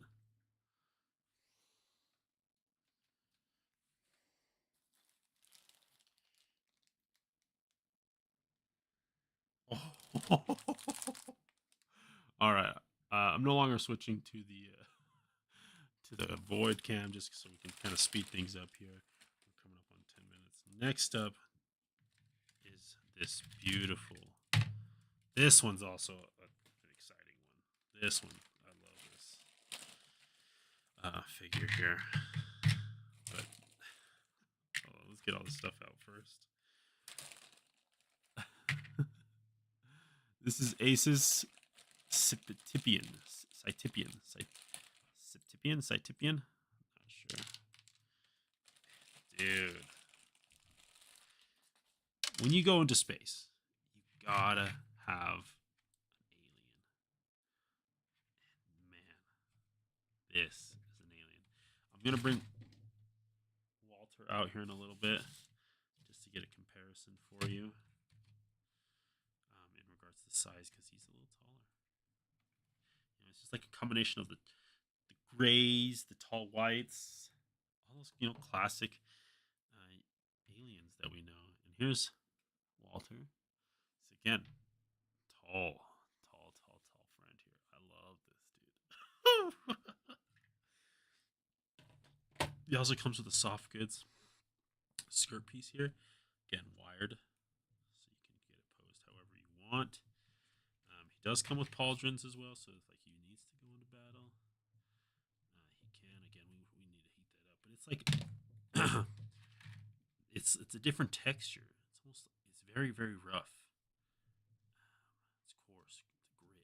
All right. I'm no longer switching to the void cam just so we can kind of speed things up here. We're coming up on 10 minutes. Next up is this beautiful. This one's also an exciting one. This one, I love this figure here. But let's get all this stuff out first. This is Ace's Scythipian. Scythipian? Not sure. Dude. When you go into space, you gotta have an alien. And man, this is an alien. I'm gonna bring Walter out here in a little bit just to get a comparison for you in regards to size because he's a little taller. It's just like a combination of the grays, the tall whites, all those classic aliens that we know. And here's Walter. So again, tall, tall friend here. I love this dude. He also comes with a soft goods skirt piece here. Again, wired, so you can get it posed however you want. He does come with pauldrons as well, so if like he needs to go into battle, he can. Again, we need to heat that up, but it's like it's a different texture. It's very rough. It's coarse, it's grit,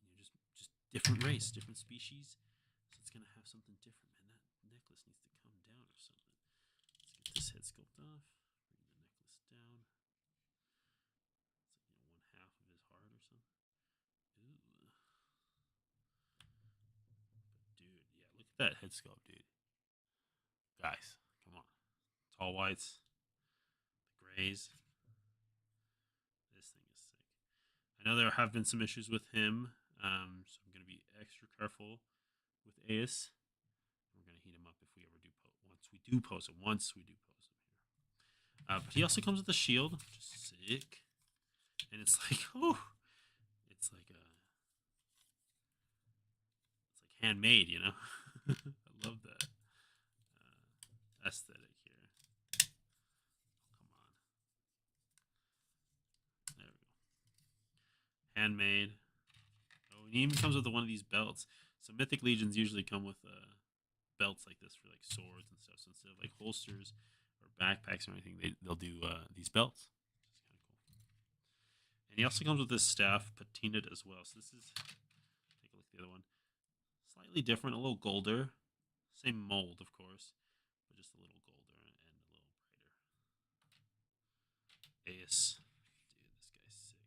and just different race, different species. So it's gonna have something different, man. That necklace needs to come down or something. Let's get this head sculpt off. Bring the necklace down. It's like 1/2 of his heart or something. Ooh. But dude, yeah, look at that head sculpt, dude. Guys, come on. Tall whites, the grays. This thing is sick. I know there have been some issues with him, so I'm going to be extra careful with Ace. We're going to heat him up if we ever do once we do pose him. But he also comes with a shield, which is sick. And it's like, oh, it's like handmade, you know. I love that aesthetic here. Come on, there we go. Handmade. Oh, and he even comes with one of these belts. So Mythic Legions usually come with belts like this for like swords and stuff. So instead of like holsters or backpacks or anything, they'll do these belts. Which is kind of cool. And he also comes with this staff patinaed as well. So this is, take a look at the other one. Slightly different, a little golder. Same mold, of course, but just a little golder and a little brighter. Ace. Dude, this guy's sick.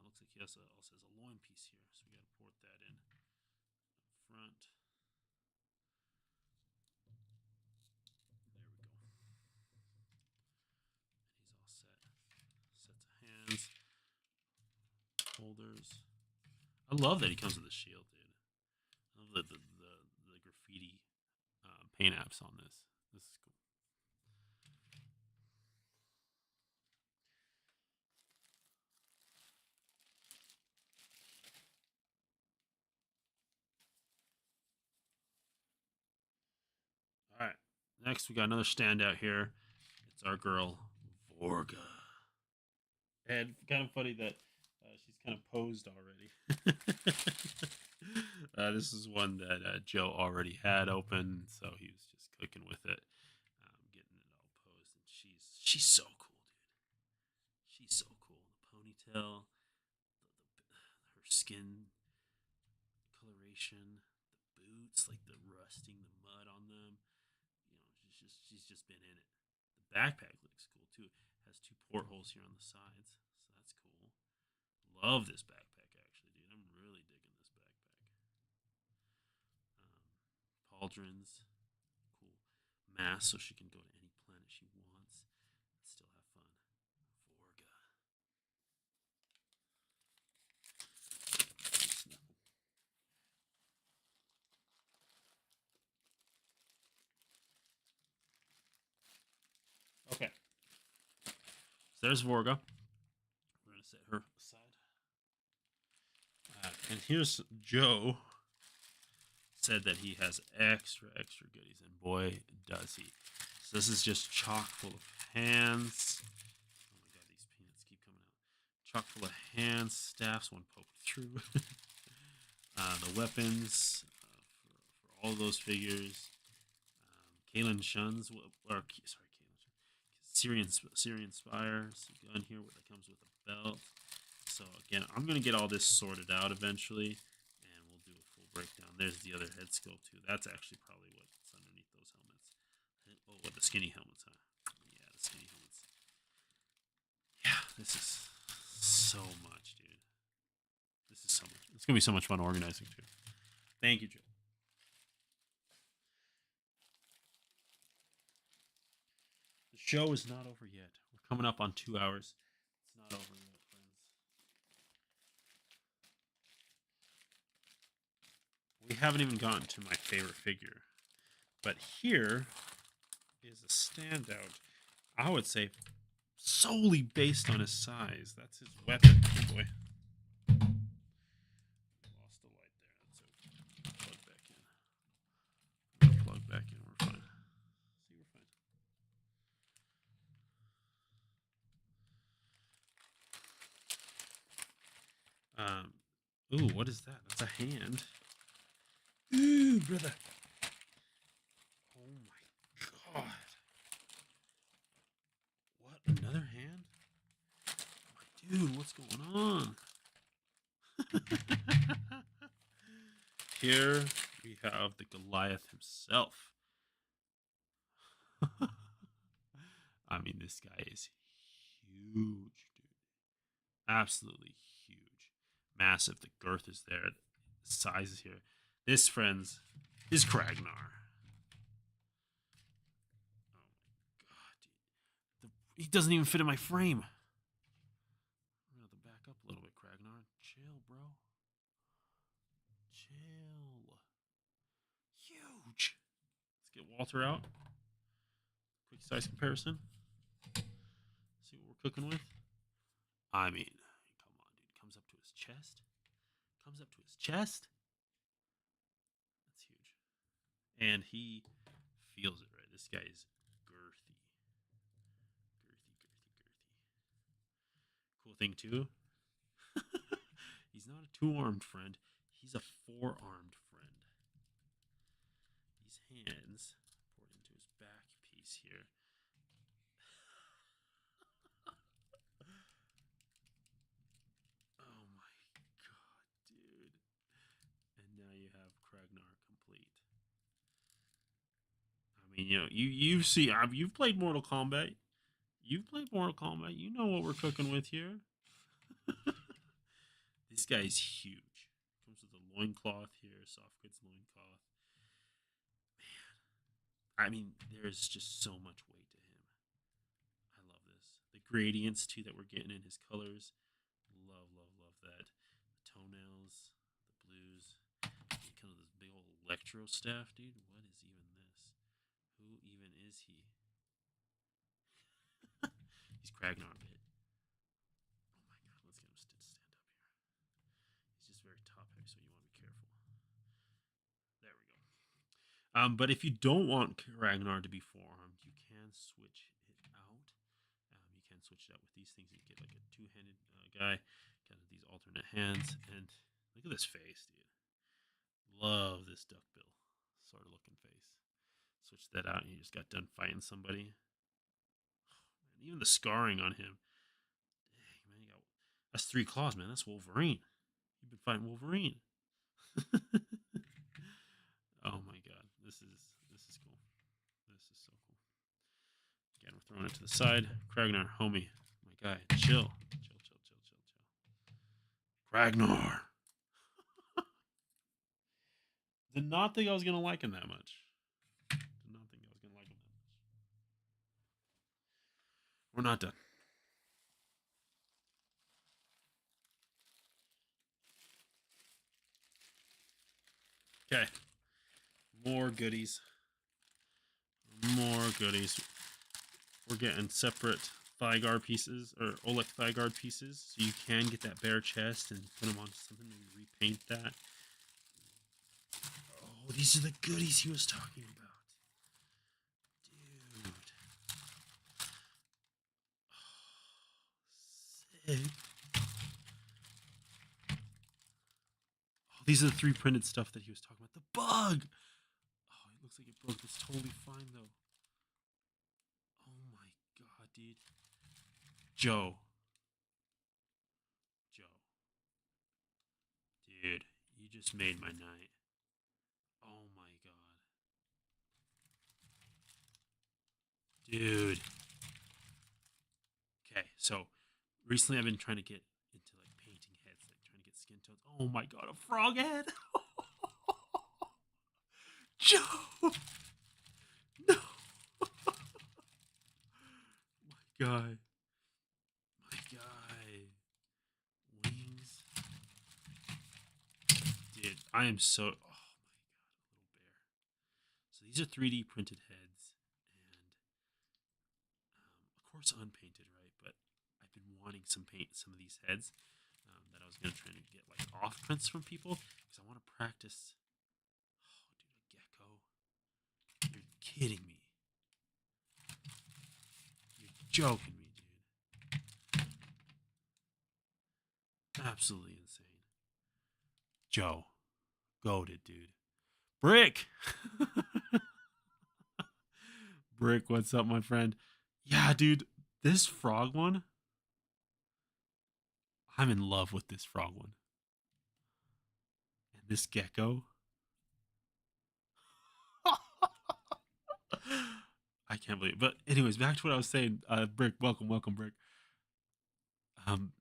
Looks like he also has a loin piece here, so we gotta port that in up front. There we go. And he's all set. Sets of hands. Holders. I love that he comes with a shield, dude. I love the graffiti paint apps on this. This is cool. All right. Next, we got another standout here. It's our girl, Vorga. And kind of funny that she's kind of posed already. This is one that Joe already had open, so he was just cooking with it, getting it all posed. And she's so cool, dude. She's so cool. The ponytail, her skin coloration, the boots, like the rusting, the mud on them. She's just been in it. The backpack looks cool too. It has 2 portholes here on the sides, so that's cool. Love this backpack actually, dude. I'm really digging this backpack. Pauldrons, cool. Mask, so she can go to any planet she wants and still have fun. Vorga. Okay. So there's Vorga. We're going to set her aside. And here's Joe. Said that he has extra goodies, and boy, does he. So this is just chock full of hands. Oh my god, these peanuts keep coming out. Chock full of hands, staffs, one poked through. The weapons for all those figures. Kalen Shun's, or sorry, Kalen Shun. Syrian Spire, gun here that comes with a belt. So again, I'm gonna get all this sorted out eventually, and we'll do a full breakdown. There's the other head sculpt too. That's actually probably what's underneath those helmets. Oh, what the skinny helmets, huh? Yeah, the skinny helmets. Yeah, this is so much, dude. This is so much. It's gonna be so much fun organizing too. Thank you, Joe. The show is not over yet. We're coming up on 2 hours. It's not over yet, friends. We haven't even gotten to my favorite figure. But here is a standout. I would say solely based on his size. That's his weapon. Oh boy. Lost the light there. That's okay. Plug back in. Plug back in. We're fine. See, we're fine. Ooh, what is that? That's a hand. Ooh, brother. Oh my god. What? Another hand? Dude, what's going on? Here we have the Goliath himself. I mean, this guy is huge, dude. Absolutely huge. Massive. The girth is there. The size is here. This, friends, is Kragnar. Oh my god, dude. He doesn't even fit in my frame. I'm going to have to back up a little bit, Kragnar. Chill, bro. Chill. Huge. Let's get Walter out. Quick size comparison. See what we're cooking with. I mean, come on, dude. Comes up to his chest. Comes up to his chest. That's huge. And he feels it, right? This guy is girthy. Cool thing, too. He's not a 2-armed friend. He's a 4-armed friend. These hands poured into his back piece here. Oh my god, dude. And now you have Kragnar complete. I mean, you see, you've played Mortal Kombat. You've played Mortal Kombat. You know what we're cooking with here. This guy is huge. Comes with a loincloth here, soft goods loincloth. Man, I mean, there's just so much weight to him. I love this. The gradients too that we're getting in his colors. Love that. The toenails, the blues. Kind of this big old electro staff, dude. What is even this? Who even is he? He's Kragnar a bit. Oh my god, let's get him to stand up here. He's just very top heavy, so you want to be careful. There we go. But if you don't want Ragnar to be 4-armed, you can switch it out. You can switch it out with these things. You get like a 2-handed guy, kind of these alternate hands, and look at this face, dude. Love this duckbill sort of looking face. Switch that out, and you just got done fighting somebody. Oh, man, even the scarring on him. Dang, man, that's 3 claws, man. That's Wolverine. You've been fighting Wolverine. Oh my god, this is cool. This is so cool. Again, with throwing it to the side. Kragnar, homie, my guy, chill. Kragnar. Did not think I was gonna like him that much. Did not think I was gonna like him that much. We're not done. Okay. More goodies. More goodies. We're getting separate thigh guard pieces, or Oleg thigh guard pieces, so you can get that bare chest and put them onto something, maybe repaint that. Oh, these are the goodies he was talking about. Dude. Oh, sick. Oh, these are the 3 printed stuff that he was talking about. The bug! Oh, it looks like it broke. It's totally fine, though. Oh my god, dude. Joe. Dude, you just made my night. Oh my god. Dude. Okay, so recently I've been trying to get into like painting heads, like trying to get skin tones. Oh my god, a frog head! Joe! No! My guy. My guy. Wings. Dude, I am so. Oh my god, a little bear. So these are 3D printed heads, and of course unpainted, right? But I've been wanting some of these heads that I was gonna try to get like off prints from people because I want to practice. Oh, dude, a gecko. You're kidding me. You're joking me, dude. Absolutely insane. Joe, goated, dude. Brick. Brick, what's up, my friend? Yeah, dude, this frog one. I'm in love with this frog one. And this gecko. I can't believe it. But anyways, back to what I was saying. Brick, welcome, Brick. Um,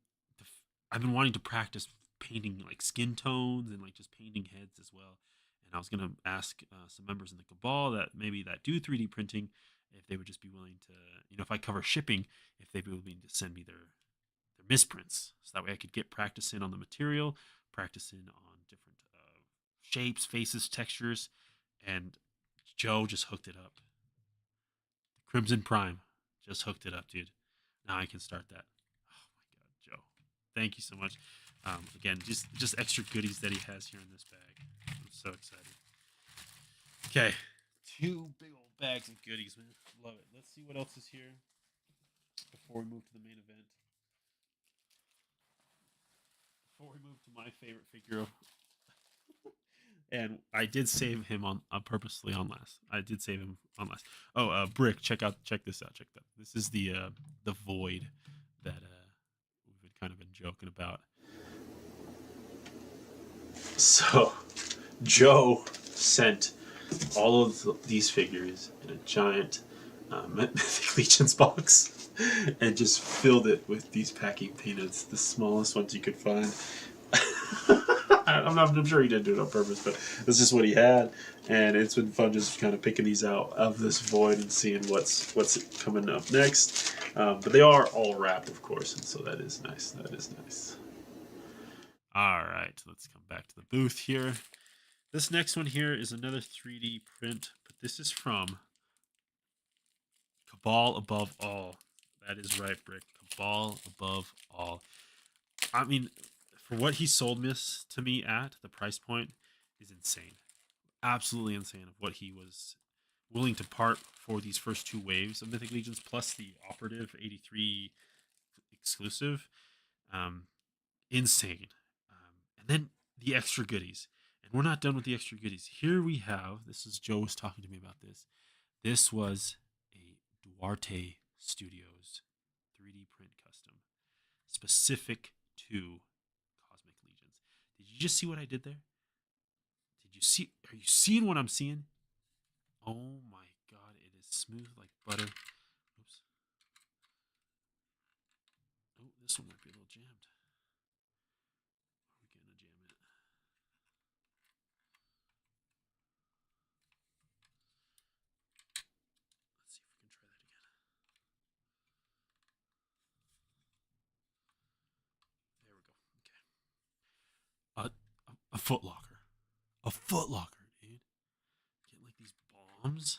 I've been wanting to practice painting like skin tones and like just painting heads as well. And I was gonna ask some members in the cabal that maybe that do 3D printing if they would just be willing to, if I cover shipping, if they'd be willing to send me their misprints, so that way I could get practice in on the material, practice in on different shapes, faces, textures, and Joe just hooked it up. Crimson Prime just hooked it up, dude. Now I can start that. Oh my god, Joe, thank you so much. Again, just extra goodies that he has here in this bag. I'm so excited. Okay, 2 big old bags of goodies, man. Love it. Let's see what else is here before we move to the main event. Before we move to my favorite figure, and I did save him on purposely on last. I did save him on last. Oh, Brick, check this out. Check that. This is the void that we've been kind of been joking about. So, Joe sent all of these figures in a giant Mythic Legions box and just filled it with these packing peanuts, the smallest ones you could find. I'm sure he didn't do it on purpose, but that's just what he had, and it's been fun just kind of picking these out of this void and seeing what's coming up next. But they are all wrapped, of course, and so that is nice. That is nice. All right, let's come back to the booth here. This next one here is another 3D print, but this is from Cabal Above All. That is right, Brick. Cabal Above All. I mean, for what he sold this to me at, the price point is insane. Absolutely insane of what he was willing to part for these first 2 waves of Mythic Legions plus the operative 83 exclusive. Insane. And then the extra goodies. And we're not done with the extra goodies. Here we have, this is Joe was talking to me about this. This was a Duarte Studios 3D print custom specific to Cosmic Legions. Did you just see what I did there? Did you see? Are you seeing what I'm seeing? Oh my god, it is smooth like butter. Oops. this one might be a little jammed. We're gonna jam it. Let's see if we can try that again. There we go. Okay. A Foot Locker. A Foot Locker, dude. Get like these bombs.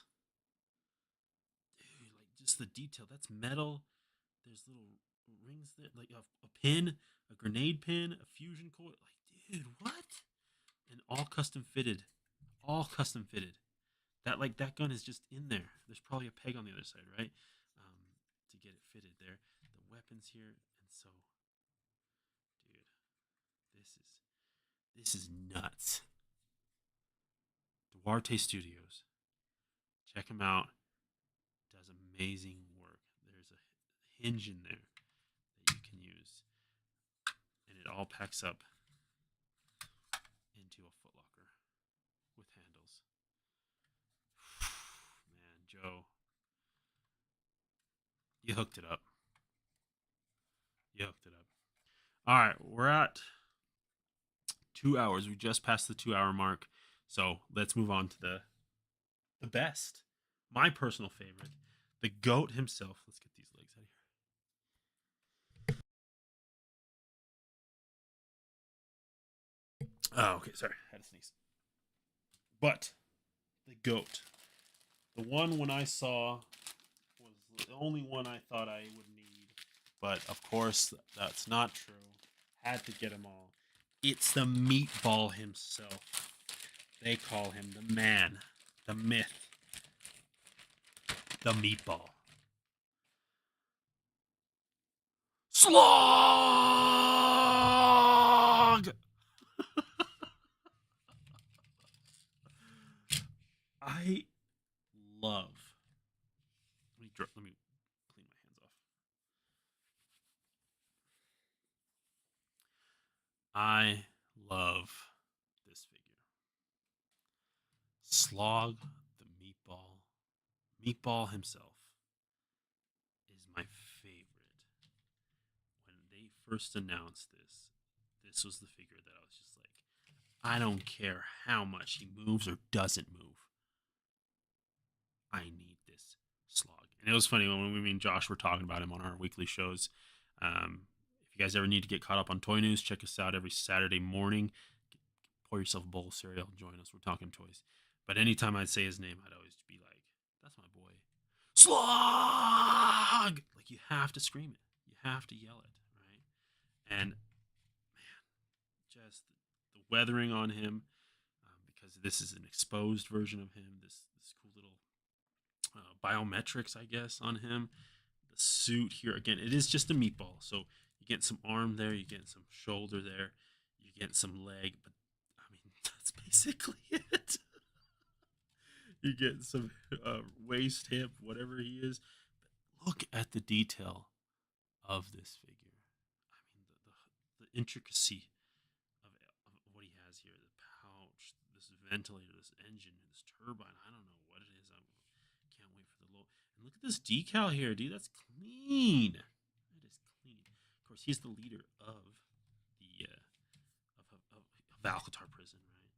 Dude, like just the detail. That's metal. There's little rings there, like a pin, a grenade pin, a fusion coil. Like, dude, what? And all custom fitted. All custom fitted. That gun is just in there. There's probably a peg on the other side, right? To get it fitted there. The weapons here, and so, dude, this is nuts. Duarte Studios. Check him out. Does amazing work. There's a hinge in there that you can use, and it all packs up into a footlocker with handles. Man, Joe, you hooked it up. You hooked it up. All right, we're at 2 hours. We just passed the 2 hour mark. So let's move on to the best, my personal favorite, the GOAT himself. Let's get these legs out of here. Oh, okay. Sorry, I had to sneeze. But the GOAT, the one when I saw was the only one I thought I would need, but of course that's not true. Had to get them all. It's the meatball himself. They call him the man, the myth, the meatball. Slog! I love. Let me clean my hands off. I love this figure. Slog the meatball. Meatball himself is my favorite. When they first announced this was the figure that I was just like, I don't care how much he moves or doesn't move. I need this slog. And it was funny when me and Josh were talking about him on our weekly shows. If you guys ever need to get caught up on toy news, check us out every Saturday morning. Pour yourself a bowl of cereal and join us. We're talking toys. But anytime I'd say his name, I'd always be like, that's my boy. Slog! Like, you have to scream it. You have to yell it, right? And, man, just the weathering on him, because this is an exposed version of him, this cool little biometrics, I guess, on him. The suit here, again, it is just a meatball. So you get some arm there, you get some shoulder there, you get some leg, but I mean, that's basically it. You get some waist, hip, whatever he is. But look at the detail of this figure. I mean, the intricacy of what he has here, the pouch, this ventilator, this engine, this turbine. I don't know what it is. I can't wait for the low. And look at this decal here, dude. That's clean. That is clean. Of course, he's the leader of the of Alcatraz prison, right?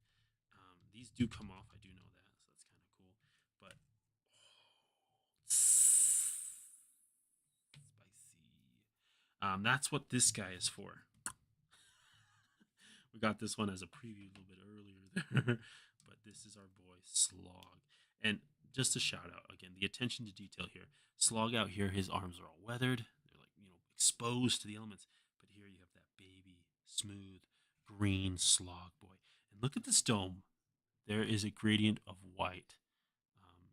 These do come off. I do know that, so that's kind of cool. But spicy. That's what this guy is for. We got this one as a preview a little bit earlier there, but this is our boy Slog. And just a shout out again, the attention to detail here. Slog out here, his arms are all weathered. They're like, exposed to the elements. But here you have that baby, smooth, green Slog boy. And look at this dome. There is a gradient of white.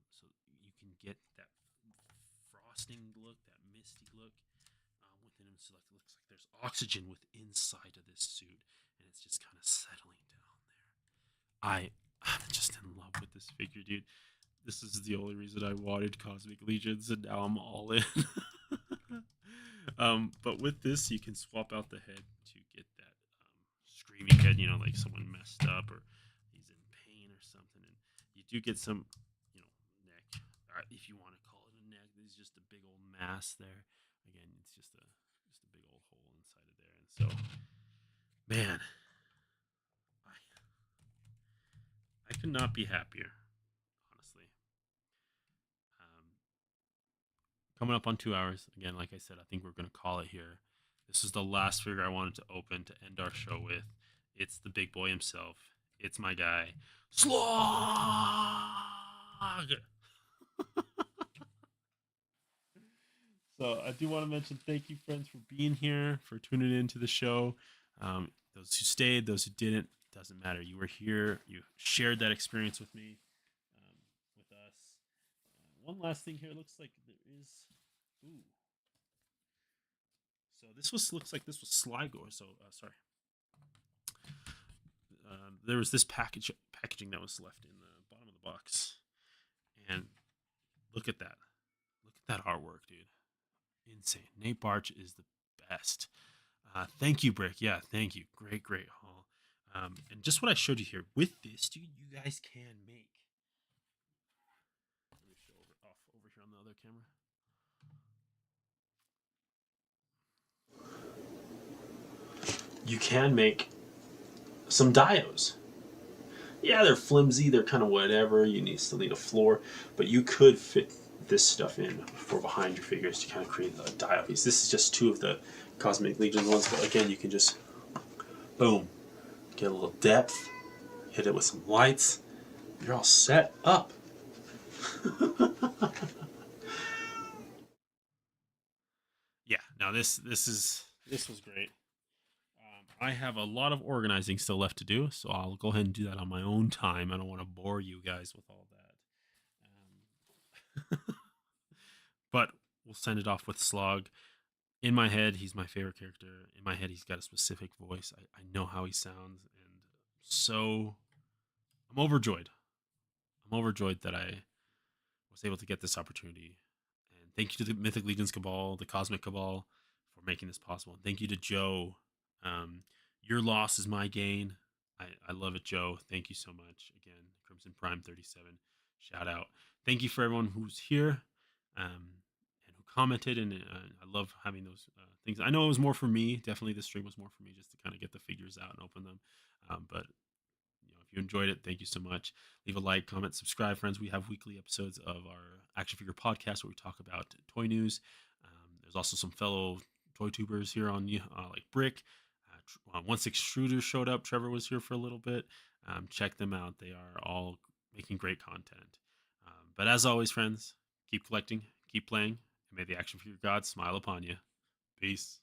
So you can get that frosting look, that misty look within him. So it looks like there's oxygen within inside of this suit. And it's just kind of settling down there. I'm just in love with this figure, dude. This is the only reason I wanted Cosmic Legions, and now I'm all in. But with this, you can swap out the head to get that screaming head, like someone messed up or he's in pain or something. And you do get some, neck, if you want to call it a neck. There's just a big old mass there. Again, it's just a big old hole, and So, man, I could not be happier, honestly. Um, Coming up on 2 hours. Again, like I said, I think we're going to call it here. This is the last figure I wanted to open to end our show with. It's the big boy himself. It's my guy, Slog. So I do want to mention thank you, friends, for being here, for tuning into the show. Those who stayed, those who didn't, doesn't matter. You were here. You shared that experience with me, with us. One last thing here. It looks like there is. Ooh. So this was looks like this was Sligo. So sorry. There was this packaging that was left in the bottom of the box, and look at that. Look at that artwork, dude. Insane. Nate Barch is the best. Thank you, Brick. Yeah, thank you. Great haul. And just what I showed you here with this, dude, you guys can make. Let me show over here on the other camera. You can make some dios. Yeah, they're flimsy. They're kind of whatever. Still need a floor, but you could fit this stuff in for behind your figures to kind of create a dio piece. This is just two of the Cosmic Legion ones, but again, you can just boom, get a little depth, hit it with some lights. You're all set up. Yeah, now this was great. I have a lot of organizing still left to do, so I'll go ahead and do that on my own time. I don't want to bore you guys with all that. But we'll send it off with Slog. In my head, he's my favorite character. In my head, he's got a specific voice. I know how he sounds, and so I'm overjoyed. I'm overjoyed that I was able to get this opportunity. And thank you to the Mythic Legions Cabal, the Cosmic Cabal, for making this possible. And thank you to Joe. Your loss is my gain. I love it, Joe. Thank you so much. Again, Crimson Prime 37. Shout out. Thank you for everyone who's here and who commented. And I love having those things. I know it was more for me. Definitely this stream was more for me just to kind of get the figures out and open them. But if you enjoyed it, thank you so much. Leave a like, comment, subscribe, friends. We have weekly episodes of our action figure podcast where we talk about toy news. There's also some fellow toy tubers here on like Brick. Once Extruder showed up, Trevor was here for a little bit. Check them out. They are all making great content. But as always, friends, keep collecting, keep playing, and may the action figure gods smile upon you. Peace.